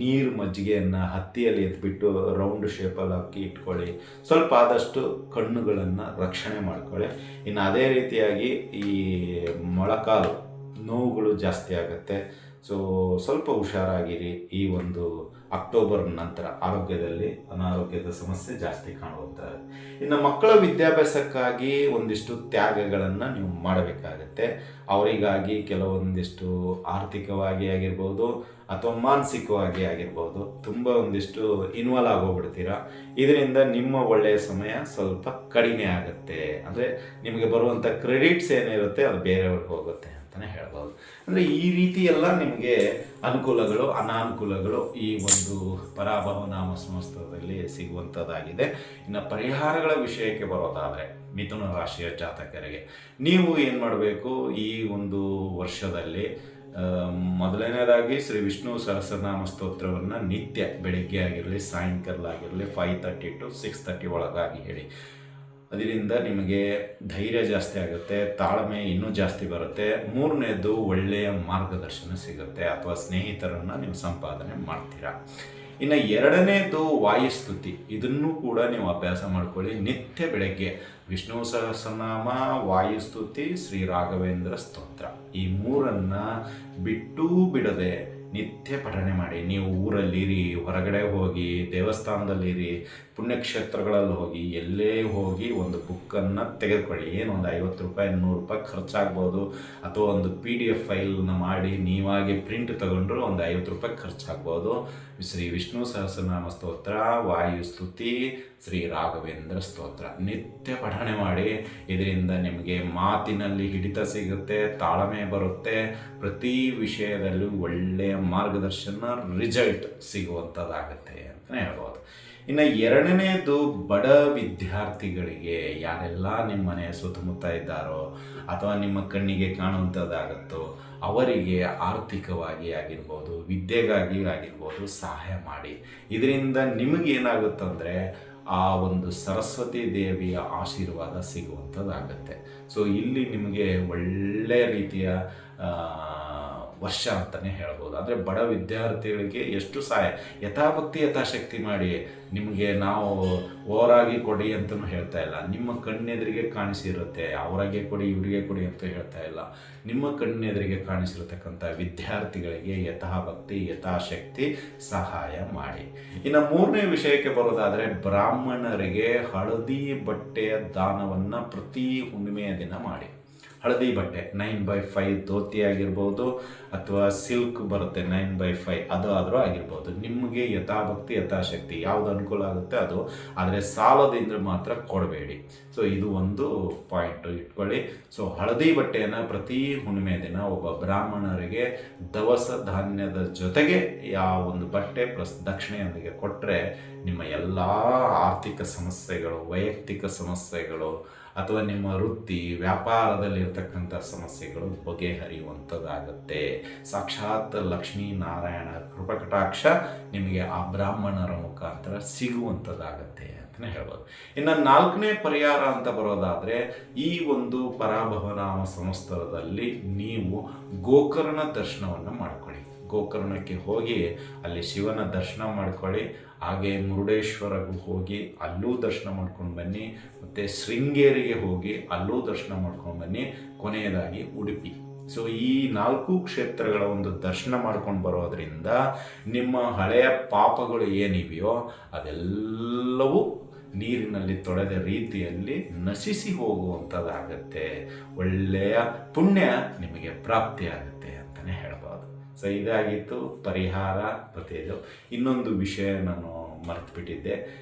ನೀರು ಮಜ್ಜಿಗೆಯನ್ನು ಹತ್ತಿಯಲ್ಲಿ ಎತ್ಬಿಟ್ಟು ರೌಂಡ್ ಶೇಪಲ್ಲಿ ಹಾಕಿ ಇಟ್ಕೊಳ್ಳಿ. ಸ್ವಲ್ಪ ಆದಷ್ಟು ಕಣ್ಣುಗಳನ್ನು ರಕ್ಷಣೆ ಮಾಡ್ಕೊಳ್ಳಿ. ಇನ್ನು ಅದೇ ರೀತಿಯಾಗಿ ಈ ಮೊಳಕಾಲು ನೋವುಗಳು ಜಾಸ್ತಿ ಆಗುತ್ತೆ. ಸೊ ಸ್ವಲ್ಪ ಹುಷಾರಾಗಿರಿ. ಈ ಒಂದು ಅಕ್ಟೋಬರ್ ನಂತರ ಆರೋಗ್ಯದಲ್ಲಿ ಅನಾರೋಗ್ಯದ ಸಮಸ್ಯೆ ಜಾಸ್ತಿ ಕಾಣುವಂಥದ್ದು. ಇನ್ನು ಮಕ್ಕಳ ವಿದ್ಯಾಭ್ಯಾಸಕ್ಕಾಗಿ ಒಂದಿಷ್ಟು ತ್ಯಾಗಗಳನ್ನು ನೀವು ಮಾಡಬೇಕಾಗತ್ತೆ. ಅವರಿಗಾಗಿ ಕೆಲವೊಂದಿಷ್ಟು ಆರ್ಥಿಕವಾಗಿ ಆಗಿರ್ಬೋದು, ಅಥವಾ ಮಾನಸಿಕವಾಗಿ ಆಗಿರ್ಬೋದು, ತುಂಬ ಒಂದಿಷ್ಟು ಇನ್ವಾಲ್ವ್ ಆಗೋಗ್ಬಿಡ್ತೀರ. ಇದರಿಂದ ನಿಮ್ಮ ಒಳ್ಳೆಯ ಸಮಯ ಸ್ವಲ್ಪ ಕಡಿಮೆ ಆಗುತ್ತೆ. ಅಂದರೆ ನಿಮಗೆ ಬರುವಂಥ ಕ್ರೆಡಿಟ್ಸ್ ಏನಿರುತ್ತೆ ಅದು ಬೇರೆಯವ್ರಿಗೆ ಹೋಗುತ್ತೆ ಅಂತಲೇ ಹೇಳ್ಬೋದು. ಅಂದರೆ ಈ ರೀತಿ ಎಲ್ಲ ನಿಮಗೆ ಅನುಕೂಲಗಳು ಅನಾನುಕೂಲಗಳು ಈ ಒಂದು ಪರಾಭವ ನಾಮ ಸಂವತ್ಸರದಲ್ಲಿ ಸಿಗುವಂಥದ್ದಾಗಿದೆ. ಇನ್ನು ಪರಿಹಾರಗಳ ವಿಷಯಕ್ಕೆ ಬರೋದಾದರೆ ಮಿಥುನ ರಾಶಿಯ ಜಾತಕರಿಗೆ ನೀವು ಏನು ಮಾಡಬೇಕು, ಈ ಒಂದು ವರ್ಷದಲ್ಲಿ ಮೊದಲನೇದಾಗಿ ಶ್ರೀ ವಿಷ್ಣು ಸಹಸ್ರನಾಮ ಸ್ತೋತ್ರವನ್ನು ನಿತ್ಯ ಬೆಳಿಗ್ಗೆ ಆಗಿರಲಿ, ಸಾಯಂಕಾಲ ಆಗಿರಲಿ 5:30 to 6:30 ಒಳಗಾಗಿ ಹೇಳಿ. ಅದರಿಂದ ನಿಮಗೆ ಧೈರ್ಯ ಜಾಸ್ತಿ ಆಗುತ್ತೆ, ತಾಳ್ಮೆ ಇನ್ನೂ ಜಾಸ್ತಿ ಬರುತ್ತೆ. ಮೂರನೇದು ಒಳ್ಳೆಯ ಮಾರ್ಗದರ್ಶನ ಸಿಗುತ್ತೆ ಅಥವಾ ಸ್ನೇಹಿತರನ್ನು ನೀವು ಸಂಪಾದನೆ ಮಾಡ್ತೀರಾ. ಇನ್ನು ಎರಡನೇದು ವಾಯುಸ್ತುತಿ. ಇದನ್ನು ಕೂಡ ನೀವು ಅಭ್ಯಾಸ ಮಾಡ್ಕೊಳ್ಳಿ. ನಿತ್ಯ ಬೆಳಗ್ಗೆ ವಿಷ್ಣು ಸಹಸ್ರನಾಮ, ವಾಯುಸ್ತುತಿ, ಶ್ರೀ ರಾಘವೇಂದ್ರ ಸ್ತೋತ್ರ, ಈ ಮೂರನ್ನು ಬಿಟ್ಟೂ ಬಿಡದೆ ನಿತ್ಯ ಪಠಣೆ ಮಾಡಿ. ನೀವು ಊರಲ್ಲಿರಿ, ಹೊರಗಡೆ ಹೋಗಿ, ದೇವಸ್ಥಾನದಲ್ಲಿರಿ, ಪುಣ್ಯಕ್ಷೇತ್ರಗಳಲ್ಲಿ ಹೋಗಿ, ಎಲ್ಲೇ ಹೋಗಿ ಒಂದು ಬುಕ್ಕನ್ನು ತೆಗೆದುಕೊಳ್ಳಿ. ಏನು ಒಂದು 50 ರೂಪಾಯಿ 100 ರೂಪಾಯಿ ಖರ್ಚಾಗ್ಬೋದು, ಅಥವಾ ಒಂದು PDF ಫೈಲ್ನ ಮಾಡಿ ನೀವಾಗಿ ಪ್ರಿಂಟ್ ತಗೊಂಡ್ರು ಒಂದು 50 ರೂಪಾಯಿ ಖರ್ಚಾಗ್ಬೋದು. ಶ್ರೀ ವಿಷ್ಣು ಸಹಸ್ರನಾಮ ಸ್ತೋತ್ರ, ವಾಯುಸ್ತುತಿ, ಶ್ರೀ ರಾಘವೇಂದ್ರ ಸ್ತೋತ್ರ ನಿತ್ಯ ಪಠಣೆ ಮಾಡಿ. ಇದರಿಂದ ನಿಮಗೆ ಮಾತಿನಲ್ಲಿ ಹಿಡಿತ ಸಿಗುತ್ತೆ, ತಾಳ್ಮೆ ಬರುತ್ತೆ, ಪ್ರತಿ ವಿಷಯದಲ್ಲೂ ಒಳ್ಳೆಯ ಮಾರ್ಗದರ್ಶನ, ರಿಸಲ್ಟ್ ಸಿಗುವಂಥದ್ದಾಗತ್ತೆ ಅಂತಲೇ ಹೇಳ್ಬೋದು. ಇನ್ನು ಎರಡನೇದು ಬಡ ವಿದ್ಯಾರ್ಥಿಗಳಿಗೆ, ಯಾರೆಲ್ಲ ನಿಮ್ಮ ಮನೆ ಸುತ್ತಮುತ್ತ ಇದ್ದಾರೋ ಅಥವಾ ನಿಮ್ಮ ಕಣ್ಣಿಗೆ ಕಾಣುವಂಥದ್ದಾಗುತ್ತೋ ಅವರಿಗೆ ಆರ್ಥಿಕವಾಗಿ ಆಗಿರ್ಬೋದು, ವಿದ್ಯೆಗಾಗಿ ಆಗಿರ್ಬೋದು ಸಹಾಯ ಮಾಡಿ. ಇದರಿಂದ ನಿಮಗೇನಾಗುತ್ತಂದರೆ ಆ ಒಂದು ಸರಸ್ವತಿ ದೇವಿಯ ಆಶೀರ್ವಾದ ಸಿಗುವಂಥದ್ದಾಗತ್ತೆ. ಸೊ ಇಲ್ಲಿ ನಿಮಗೆ ಒಳ್ಳೆಯ ರೀತಿಯ ವರ್ಷ ಅಂತಲೇ ಹೇಳ್ಬೋದು. ಅಂದರೆ ಬಡ ವಿದ್ಯಾರ್ಥಿಗಳಿಗೆ ಎಷ್ಟು ಸಹಾಯ, ಯಥಾಭಕ್ತಿ ಯಥಾಶಕ್ತಿ ಮಾಡಿ. ನಿಮಗೆ ನಾವು ಓವರಾಗಿ ಕೊಡಿ ಅಂತಲೂ ಹೇಳ್ತಾ ಇಲ್ಲ, ನಿಮ್ಮ ಕಣ್ಣೆದುರಿಗೆ ಕಾಣಿಸಿರುತ್ತೆ. ಅವರಾಗೆ ಕೊಡಿ ಇವರಿಗೆ ಕೊಡಿ ಅಂತ ಹೇಳ್ತಾ ಇಲ್ಲ, ನಿಮ್ಮ ಕಣ್ಣೆದುರಿಗೆ ಕಾಣಿಸಿರತಕ್ಕಂಥ ವಿದ್ಯಾರ್ಥಿಗಳಿಗೆ ಯಥಾಭಕ್ತಿ ಯಥಾಶಕ್ತಿ ಸಹಾಯ ಮಾಡಿ. ಇನ್ನು ಮೂರನೇ ವಿಷಯಕ್ಕೆ ಬರೋದಾದರೆ, ಬ್ರಾಹ್ಮಣರಿಗೆ ಹಳದಿ ಬಟ್ಟೆಯ ದಾನವನ್ನು ಪ್ರತಿ ಹುಣ್ಣಿಮೆಯ ದಿನ ಮಾಡಿ. ಹಳದಿ ಬಟ್ಟೆ 9x5 ಧೋತಿ ಆಗಿರ್ಬೋದು, ಅಥವಾ ಸಿಲ್ಕ್ ಬರುತ್ತೆ 9x5 ಅದು ಆದರೂ ಆಗಿರ್ಬೋದು. ನಿಮಗೆ ಯಥಾಭಕ್ತಿ ಯಥಾಶಕ್ತಿ ಯಾವುದು ಅನುಕೂಲ ಆಗುತ್ತೆ ಅದು, ಆದರೆ ಸಾಲದಿಂದ ಮಾತ್ರ ಕೊಡಬೇಡಿ. ಸೊ ಇದು ಒಂದು ಪಾಯಿಂಟು ಇಟ್ಕೊಳ್ಳಿ. ಸೊ ಹಳದಿ ಬಟ್ಟೆಯನ್ನು ಪ್ರತಿ ಹುಣ್ಣಿಮೆ ದಿನ ಒಬ್ಬ ಬ್ರಾಹ್ಮಣರಿಗೆ ದವಸ ಧಾನ್ಯದ ಜೊತೆಗೆ ಯಾವ ಒಂದು ಬಟ್ಟೆ ಪ್ಲಸ್ ದಕ್ಷಿಣೆಯೊಂದಿಗೆ ಕೊಟ್ಟರೆ ನಿಮ್ಮ ಎಲ್ಲ ಆರ್ಥಿಕ ಸಮಸ್ಯೆಗಳು, ವೈಯಕ್ತಿಕ ಸಮಸ್ಯೆಗಳು, ಅಥವಾ ನಿಮ್ಮ ವೃತ್ತಿ ವ್ಯಾಪಾರದಲ್ಲಿರ್ತಕ್ಕಂಥ ಸಮಸ್ಯೆಗಳು ಬಗೆಹರಿಯುವಂಥದ್ದಾಗತ್ತೆ. ಸಾಕ್ಷಾತ್ ಲಕ್ಷ್ಮೀ ನಾರಾಯಣ ಕೃಪಕಟಾಕ್ಷ ನಿಮಗೆ ಆ ಬ್ರಾಹ್ಮಣರ ಮುಖಾಂತರ ಸಿಗುವಂಥದ್ದಾಗತ್ತೆ ಅಂತಲೇ ಹೇಳ್ಬೋದು. ಇನ್ನು ನಾಲ್ಕನೇ ಪರಿಹಾರ ಅಂತ ಬರೋದಾದರೆ, ಈ ಒಂದು ಪರಾಭವನಾಮ ಸಂವತ್ಸರದಲ್ಲಿ ನೀವು ಗೋಕರ್ಣ ದರ್ಶನವನ್ನು ಮಾಡ್ಕೊಳ್ಳಿ. ಗೋಕರ್ಣಕ್ಕೆ ಹೋಗಿ ಅಲ್ಲಿ ಶಿವನ ದರ್ಶನ ಮಾಡ್ಕೊಳ್ಳಿ. ಹಾಗೆ ಮುರುಡೇಶ್ವರಗೂ ಹೋಗಿ ಅಲ್ಲೂ ದರ್ಶನ ಮಾಡ್ಕೊಂಡು ಬನ್ನಿ. ಮತ್ತು ಶೃಂಗೇರಿಗೆ ಹೋಗಿ ಅಲ್ಲೂ ದರ್ಶನ ಮಾಡ್ಕೊಂಡು ಬನ್ನಿ. ಕೊನೆಯದಾಗಿ ಉಡುಪಿ. ಸೊ ಈ 4 ಕ್ಷೇತ್ರಗಳ ಒಂದು ದರ್ಶನ ಮಾಡ್ಕೊಂಡು ಬರೋದರಿಂದ ನಿಮ್ಮ ಹಳೆಯ ಪಾಪಗಳು ಏನಿವೆಯೋ ಅದೆಲ್ಲವೂ ನೀರಿನಲ್ಲಿ ತೊಳೆದ ರೀತಿಯಲ್ಲಿ ನಶಿಸಿ ಹೋಗುವಂಥದ್ದಾಗತ್ತೆ. ಒಳ್ಳೆಯ ಪುಣ್ಯ ನಿಮಗೆ ಪ್ರಾಪ್ತಿಯಾಗುತ್ತೆ ಅಂತಲೇ ಹೇಳ್ಬೋದು. ಸೊ ಇದಾಗಿತ್ತು ಪರಿಹಾರ ಪ್ರತಿಯದು. ಇನ್ನೊಂದು ವಿಷಯ ನಾನು ಮರೆತುಬಿಟ್ಟಿದ್ದೆ.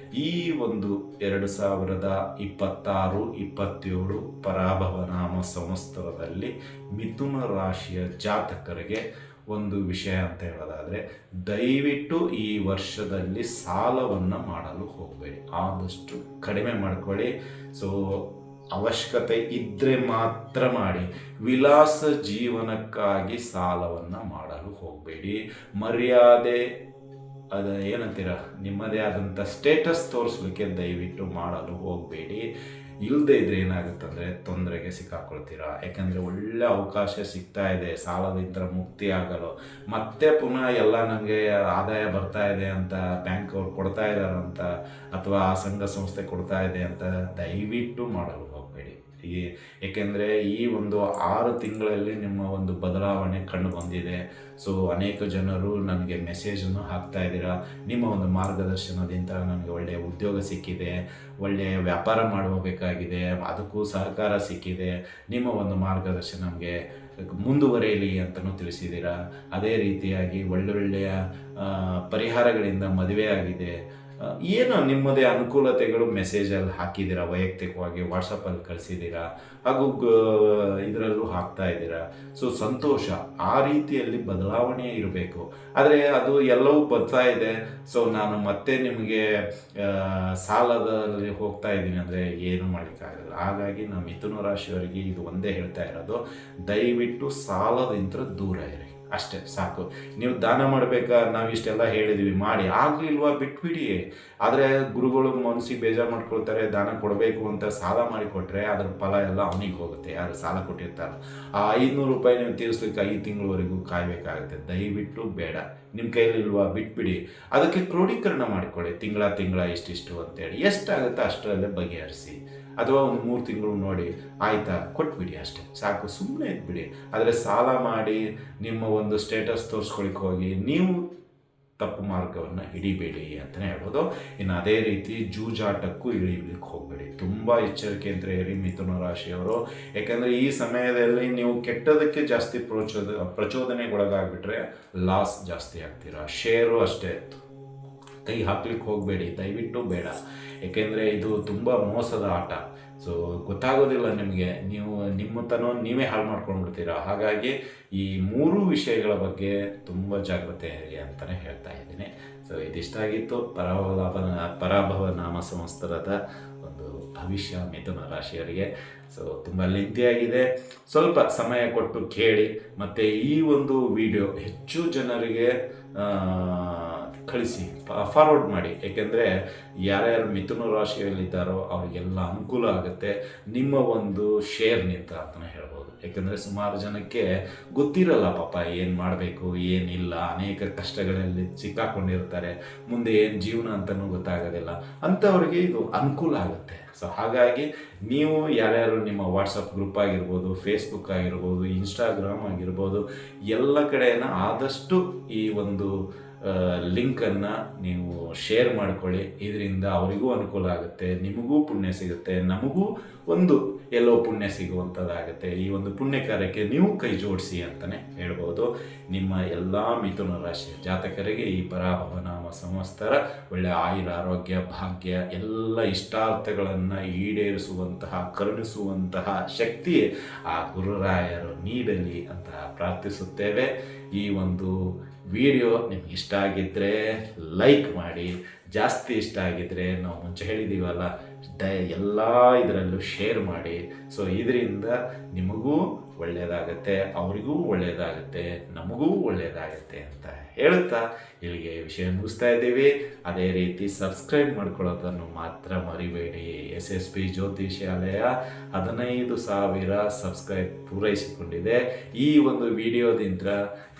ಈ ಒಂದು 2026-27 ಪರಾಭವನಾಮ ಸಂವತ್ಸರದಲ್ಲಿ ಮಿಥುನ ರಾಶಿಯ ಜಾತಕರಿಗೆ ಒಂದು ವಿಷಯ ಅಂತ ಹೇಳೋದಾದರೆ, ದಯವಿಟ್ಟು ಈ ವರ್ಷದಲ್ಲಿ ಸಾಲವನ್ನು ಮಾಡಲು ಹೋಗಬೇಡಿ. ಆದಷ್ಟು ಕಡಿಮೆ ಮಾಡ್ಕೊಳ್ಳಿ. ಸೊ ಅವಶ್ಯಕತೆ ಇದ್ದರೆ ಮಾತ್ರ ಮಾಡಿ. ವಿಲಾಸ ಜೀವನಕ್ಕಾಗಿ ಸಾಲವನ್ನು ಮಾಡಲು ಹೋಗಬೇಡಿ. ಮರ್ಯಾದೆ ಏನಂತೀರ, ನಿಮ್ಮದೇ ಆದಂಥ ಸ್ಟೇಟಸ್ ತೋರಿಸ್ಲಿಕ್ಕೆ ದಯವಿಟ್ಟು ಮಾಡಲು ಹೋಗಬೇಡಿ. ಇಲ್ಲದೆ ಇದ್ರೆ ಏನಾಗುತ್ತಂದರೆ ತೊಂದರೆಗೆ ಸಿಕ್ಕಾಕೊಳ್ತೀರಾ. ಯಾಕಂದರೆ ಒಳ್ಳೆ ಅವಕಾಶ ಸಿಗ್ತಾ ಇದೆ ಸಾಲದಿಂದ ಮುಕ್ತಿ ಆಗಲು. ಮತ್ತೆ ಪುನಃ ಎಲ್ಲ ನನಗೆ ಆದಾಯ ಬರ್ತಾ ಇದೆ ಅಂತ ಬ್ಯಾಂಕ್ ಅವ್ರು ಕೊಡ್ತಾ ಇದ್ದಾರಂತ, ಅಥವಾ ಆ ಸಂಘ ಸಂಸ್ಥೆ ಕೊಡ್ತಾ ಇದೆ ಅಂತ ದಯವಿಟ್ಟು ಮಾಡಲು ಹೋಗಬೇಡಿ. ಏಕೆಂದರೆ ಈ ಒಂದು 6 ತಿಂಗಳಲ್ಲಿ ನಿಮ್ಮ ಒಂದು ಬದಲಾವಣೆ ಕಂಡು ಬಂದಿದೆ. ಸೊ ಅನೇಕ ಜನರು ನನಗೆ ಮೆಸೇಜನ್ನು ಹಾಕ್ತಾ ಇದ್ದೀರಾ, ನಿಮ್ಮ ಒಂದು ಮಾರ್ಗದರ್ಶನದಿಂದ ನನಗೆ ಒಳ್ಳೆಯ ಉದ್ಯೋಗ ಸಿಕ್ಕಿದೆ, ಒಳ್ಳೆಯ ವ್ಯಾಪಾರ ಮಾಡಬೇಕಾಗಿದೆ, ಅದಕ್ಕೂ ಸಹಕಾರ ಸಿಕ್ಕಿದೆ, ನಿಮ್ಮ ಒಂದು ಮಾರ್ಗದರ್ಶನ ನಮಗೆ ಮುಂದುವರೆಯಲಿ ಅಂತಲೂ ತಿಳಿಸಿದ್ದೀರಾ. ಅದೇ ರೀತಿಯಾಗಿ ಒಳ್ಳೊಳ್ಳೆಯ ಪರಿಹಾರಗಳಿಂದ ಮದುವೆ ಆಗಿದೆ, ಏನೋ ನಿಮ್ಮದೇ ಅನುಕೂಲತೆಗಳು ಮೆಸೇಜಲ್ಲಿ ಹಾಕಿದ್ದೀರಾ, ವೈಯಕ್ತಿಕವಾಗಿ ವಾಟ್ಸಪ್ಪಲ್ಲಿ ಕಳಿಸಿದ್ದೀರಾ, ಹಾಗೂ ಇದರಲ್ಲೂ ಹಾಕ್ತಾ ಇದ್ದೀರಾ. ಸೊ ಸಂತೋಷ. ಆ ರೀತಿಯಲ್ಲಿ ಬದಲಾವಣೆ ಇರಬೇಕು. ಆದರೆ ಅದು ಎಲ್ಲವೂ ಬರ್ತಾ ಇದೆ. ಸೊ ನಾನು ಮತ್ತೆ ನಿಮಗೆ ಸಾಲದಲ್ಲಿ ಹೋಗ್ತಾ ಇದ್ದೀನಿ ಅಂದರೆ ಏನು ಮಾಡೋಕ್ಕಾಗಲ್ಲ. ಹಾಗಾಗಿ ನಾನು ಮಿಥುನ ರಾಶಿಯವರಿಗೆ ಇದು ಒಂದೇ ಹೇಳ್ತಾ ಇರೋದು, ದಯವಿಟ್ಟು ಸಾಲದಿಂದ ದೂರ ಇರಿ. ಅಷ್ಟೇ ಸಾಕು. ನೀವು ದಾನ ಮಾಡಬೇಕಾ, ನಾವು ಇಷ್ಟೆಲ್ಲ ಹೇಳಿದ್ವಿ ಮಾಡಿ, ಆಗಲಿಲ್ವಾ ಬಿಟ್ಬಿಡಿ. ಆದರೆ ಗುರುಗಳು ಮನಸ್ಸಿಗೆ ಬೇಜಾರು ಮಾಡ್ಕೊಳ್ತಾರೆ, ದಾನ ಕೊಡಬೇಕು ಅಂತ ಸಾಲ ಮಾಡಿ ಕೊಟ್ಟರೆ ಅದರ ಫಲ ಎಲ್ಲ ಅವನಿಗೆ ಹೋಗುತ್ತೆ, ಯಾರು ಸಾಲ ಕೊಟ್ಟಿರ್ತಾರೆ. ಆ 500 ರೂಪಾಯಿ ನೀವು ತೀರಿಸ್ಲಿಕ್ಕೆ 5 ತಿಂಗಳವರೆಗೂ ಕಾಯಬೇಕಾಗುತ್ತೆ. ದಯವಿಟ್ಟು ಬೇಡ. ನಿಮ್ಮ ಕೈಲಿಲ್ವಾ ಬಿಟ್ಬಿಡಿ. ಅದಕ್ಕೆ ಕ್ರೋಢೀಕರಣ ಮಾಡಿಕೊಳ್ಳಿ, ತಿಂಗಳ ಇಷ್ಟಿಷ್ಟು ಅಂತೇಳಿ ಎಷ್ಟಾಗುತ್ತೆ ಅಷ್ಟರಲ್ಲೇ ಬಗೆಹರಿಸಿ. ಅಥವಾ ಒಂದು 3 ತಿಂಗಳು ನೋಡಿ, ಆಯಿತಾ ಕೊಟ್ಬಿಡಿ, ಅಷ್ಟೇ ಸಾಕು, ಸುಮ್ಮನೆ ಇದ್ಬಿಡಿ. ಆದರೆ ಸಾಲ ಮಾಡಿ ನಿಮ್ಮ ಒಂದು ಸ್ಟೇಟಸ್ ತೋರಿಸ್ಕೊಳಿಕ್ಕೆ ಹೋಗಿ ನೀವು ತಪ್ಪು ಮಾರ್ಗವನ್ನು ಹಿಡಿಬೇಡಿ ಅಂತಲೇ ಹೇಳ್ಬೋದು. ಇನ್ನು ಅದೇ ರೀತಿ ಜೂಜಾಟಕ್ಕೂ ಇಳಿಲಿಕ್ಕೆ ಹೋಗಬೇಡಿ. ತುಂಬ ಎಚ್ಚರಿಕೆಯಿಂದ ಇರಿ ಮಿಥುನ ರಾಶಿಯವರು. ಯಾಕೆಂದರೆ ಈ ಸಮಯದಲ್ಲಿ ನೀವು ಕೆಟ್ಟದಕ್ಕೆ ಜಾಸ್ತಿ ಪ್ರಚೋದನೆಗೊಳಗಾಗ್ಬಿಟ್ರೆ ಲಾಸ್ ಜಾಸ್ತಿ ಆಗ್ತೀರಾ. ಶೇರು ಅಷ್ಟೇ, ಕೈ ಹಾಕ್ಲಿಕ್ಕೆ ಹೋಗಬೇಡಿ, ದಯವಿಟ್ಟು ಬೇಡ. ಏಕೆಂದರೆ ಇದು ತುಂಬ ಮೋಸದ ಆಟ. ಸೊ ಗೊತ್ತಾಗೋದಿಲ್ಲ ನಿಮಗೆ, ನೀವು ನೀವೇ ಹಾಳು ಮಾಡ್ಕೊಂಡ್ಬಿಡ್ತೀರ. ಹಾಗಾಗಿ ಈ 3 ವಿಷಯಗಳ ಬಗ್ಗೆ ತುಂಬ ಜಾಗ್ರತೆ ಇರಿ ಅಂತಲೇ ಹೇಳ್ತಾ ಇದ್ದೀನಿ. ಸೊ ಇದಿಷ್ಟಾಗಿತ್ತು ಪರಾಭವ ನಾಮ ಸಂವತ್ಸರದ ಒಂದು ಭವಿಷ್ಯ ಮಿಥುನ ರಾಶಿಯವರಿಗೆ. ಸೊ ತುಂಬ ಲೆಂತಿಯಾಗಿದೆ, ಸ್ವಲ್ಪ ಸಮಯ ಕೊಟ್ಟು ಕೇಳಿ. ಮತ್ತು ಈ ಒಂದು ವಿಡಿಯೋ ಹೆಚ್ಚು ಜನರಿಗೆ ಕಳಿಸಿ, ಫಾರ್ವರ್ಡ್ ಮಾಡಿ. ಏಕೆಂದರೆ ಯಾರ್ಯಾರು ಮಿಥುನ ರಾಶಿಯಲ್ಲಿದ್ದಾರೋ ಅವರಿಗೆಲ್ಲ ಅನುಕೂಲ ಆಗುತ್ತೆ ನಿಮ್ಮ ಒಂದು ಶೇರ್ನಿಂದ ಅಂತಲೇ ಹೇಳ್ಬೋದು. ಏಕೆಂದರೆ ಸುಮಾರು ಜನಕ್ಕೆ ಗೊತ್ತಿರಲ್ಲ ಪಾಪ ಏನು ಮಾಡಬೇಕು ಏನಿಲ್ಲ, ಅನೇಕ ಕಷ್ಟಗಳಲ್ಲಿ ಸಿಕ್ಕಾಕೊಂಡಿರ್ತಾರೆ, ಮುಂದೆ ಏನು ಜೀವನ ಅಂತಲೂ ಗೊತ್ತಾಗೋದಿಲ್ಲ. ಅಂಥವ್ರಿಗೆ ಇದು ಅನುಕೂಲ ಆಗುತ್ತೆ. ಸೊ ಹಾಗಾಗಿ ನೀವು ಯಾರ್ಯಾರು ನಿಮ್ಮ ವಾಟ್ಸಪ್ ಗ್ರೂಪ್ ಆಗಿರ್ಬೋದು, ಫೇಸ್ಬುಕ್ ಆಗಿರ್ಬೋದು, ಇನ್ಸ್ಟಾಗ್ರಾಮ್ ಆಗಿರ್ಬೋದು, ಎಲ್ಲ ಕಡೆಯನ್ನು ಆದಷ್ಟು ಈ ಒಂದು ಲಿಂಕನ್ನು ನೀವು ಶೇರ್ ಮಾಡ್ಕೊಳ್ಳಿ. ಇದರಿಂದ ಅವರಿಗೂ ಅನುಕೂಲ ಆಗುತ್ತೆ, ನಿಮಗೂ ಪುಣ್ಯ ಸಿಗುತ್ತೆ, ನಮಗೂ ಒಂದು ಎಲ್ಲೋ ಪುಣ್ಯ ಸಿಗುವಂಥದ್ದಾಗುತ್ತೆ. ಈ ಒಂದು ಪುಣ್ಯ ಕಾರ್ಯಕ್ಕೆ ನೀವು ಕೈ ಜೋಡಿಸಿ ಅಂತಲೇ ಹೇಳ್ಬೋದು. ನಿಮ್ಮ ಎಲ್ಲ ಮಿಥುನ ರಾಶಿ ಜಾತಕರಿಗೆ ಈ ಪರಾಭವ ನಾಮ ಸಂವತ್ಸರ ಒಳ್ಳೆಯ ಆಯುರ, ಆರೋಗ್ಯ, ಭಾಗ್ಯ ಎಲ್ಲ ಇಷ್ಟಾರ್ಥಗಳನ್ನು ಈಡೇರಿಸುವಂತಹ, ಕರುಣಿಸುವಂತಹ ಶಕ್ತಿ ಆ ಗುರುರಾಯರು ನೀಡಲಿ ಅಂತ ಪ್ರಾರ್ಥಿಸುತ್ತೇವೆ. ಈ ಒಂದು ವಿಡಿಯೋ ನಿಮ್ಗೆ ಇಷ್ಟ ಆಗಿದ್ದರೆ ಲೈಕ್ ಮಾಡಿ, ಜಾಸ್ತಿ ಇಷ್ಟ ಆಗಿದ್ದರೆ ನಾವು ಮುಂಚೆ ಹೇಳಿದ್ದೀವಲ್ಲ ಎಲ್ಲ ಇದರಲ್ಲೂ ಶೇರ್ ಮಾಡಿ. ಸೊ ಇದರಿಂದ ನಿಮಗೂ ಒಳ್ಳೆಯದಾಗತ್ತೆ, ಅವರಿಗೂ ಒಳ್ಳೆಯದಾಗುತ್ತೆ, ನಮಗೂ ಒಳ್ಳೆಯದಾಗತ್ತೆ ಅಂತ ಹೇಳುತ್ತಾ ಇಲ್ಲಿಗೆ ವಿಷಯ ಮುಗಿಸ್ತಾ ಇದ್ದೀವಿ. ಅದೇ ರೀತಿ ಸಬ್ಸ್ಕ್ರೈಬ್ ಮಾಡ್ಕೊಳ್ಳೋದನ್ನು ಮಾತ್ರ ಮರಿಬೇಡಿ. SSP ಜ್ಯೋತಿಷ್ಯಾಲಯ 15,000 ಸಬ್ಸ್ಕ್ರೈಬ್ ಪೂರೈಸಿಕೊಂಡಿದೆ. ಈ ಒಂದು ವಿಡಿಯೋದಿಂದ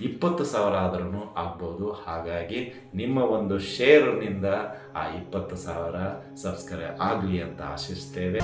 20,000 ಆದ್ರೂ ಆಗ್ಬೋದು. ಹಾಗಾಗಿ ನಿಮ್ಮ ಒಂದು ಶೇರ್ನಿಂದ ಆ 20,000 ಸಬ್ಸ್ಕ್ರೈಬ್ ಆಗಲಿ ಅಂತ ಆಶಿಸ್ತೇವೆ.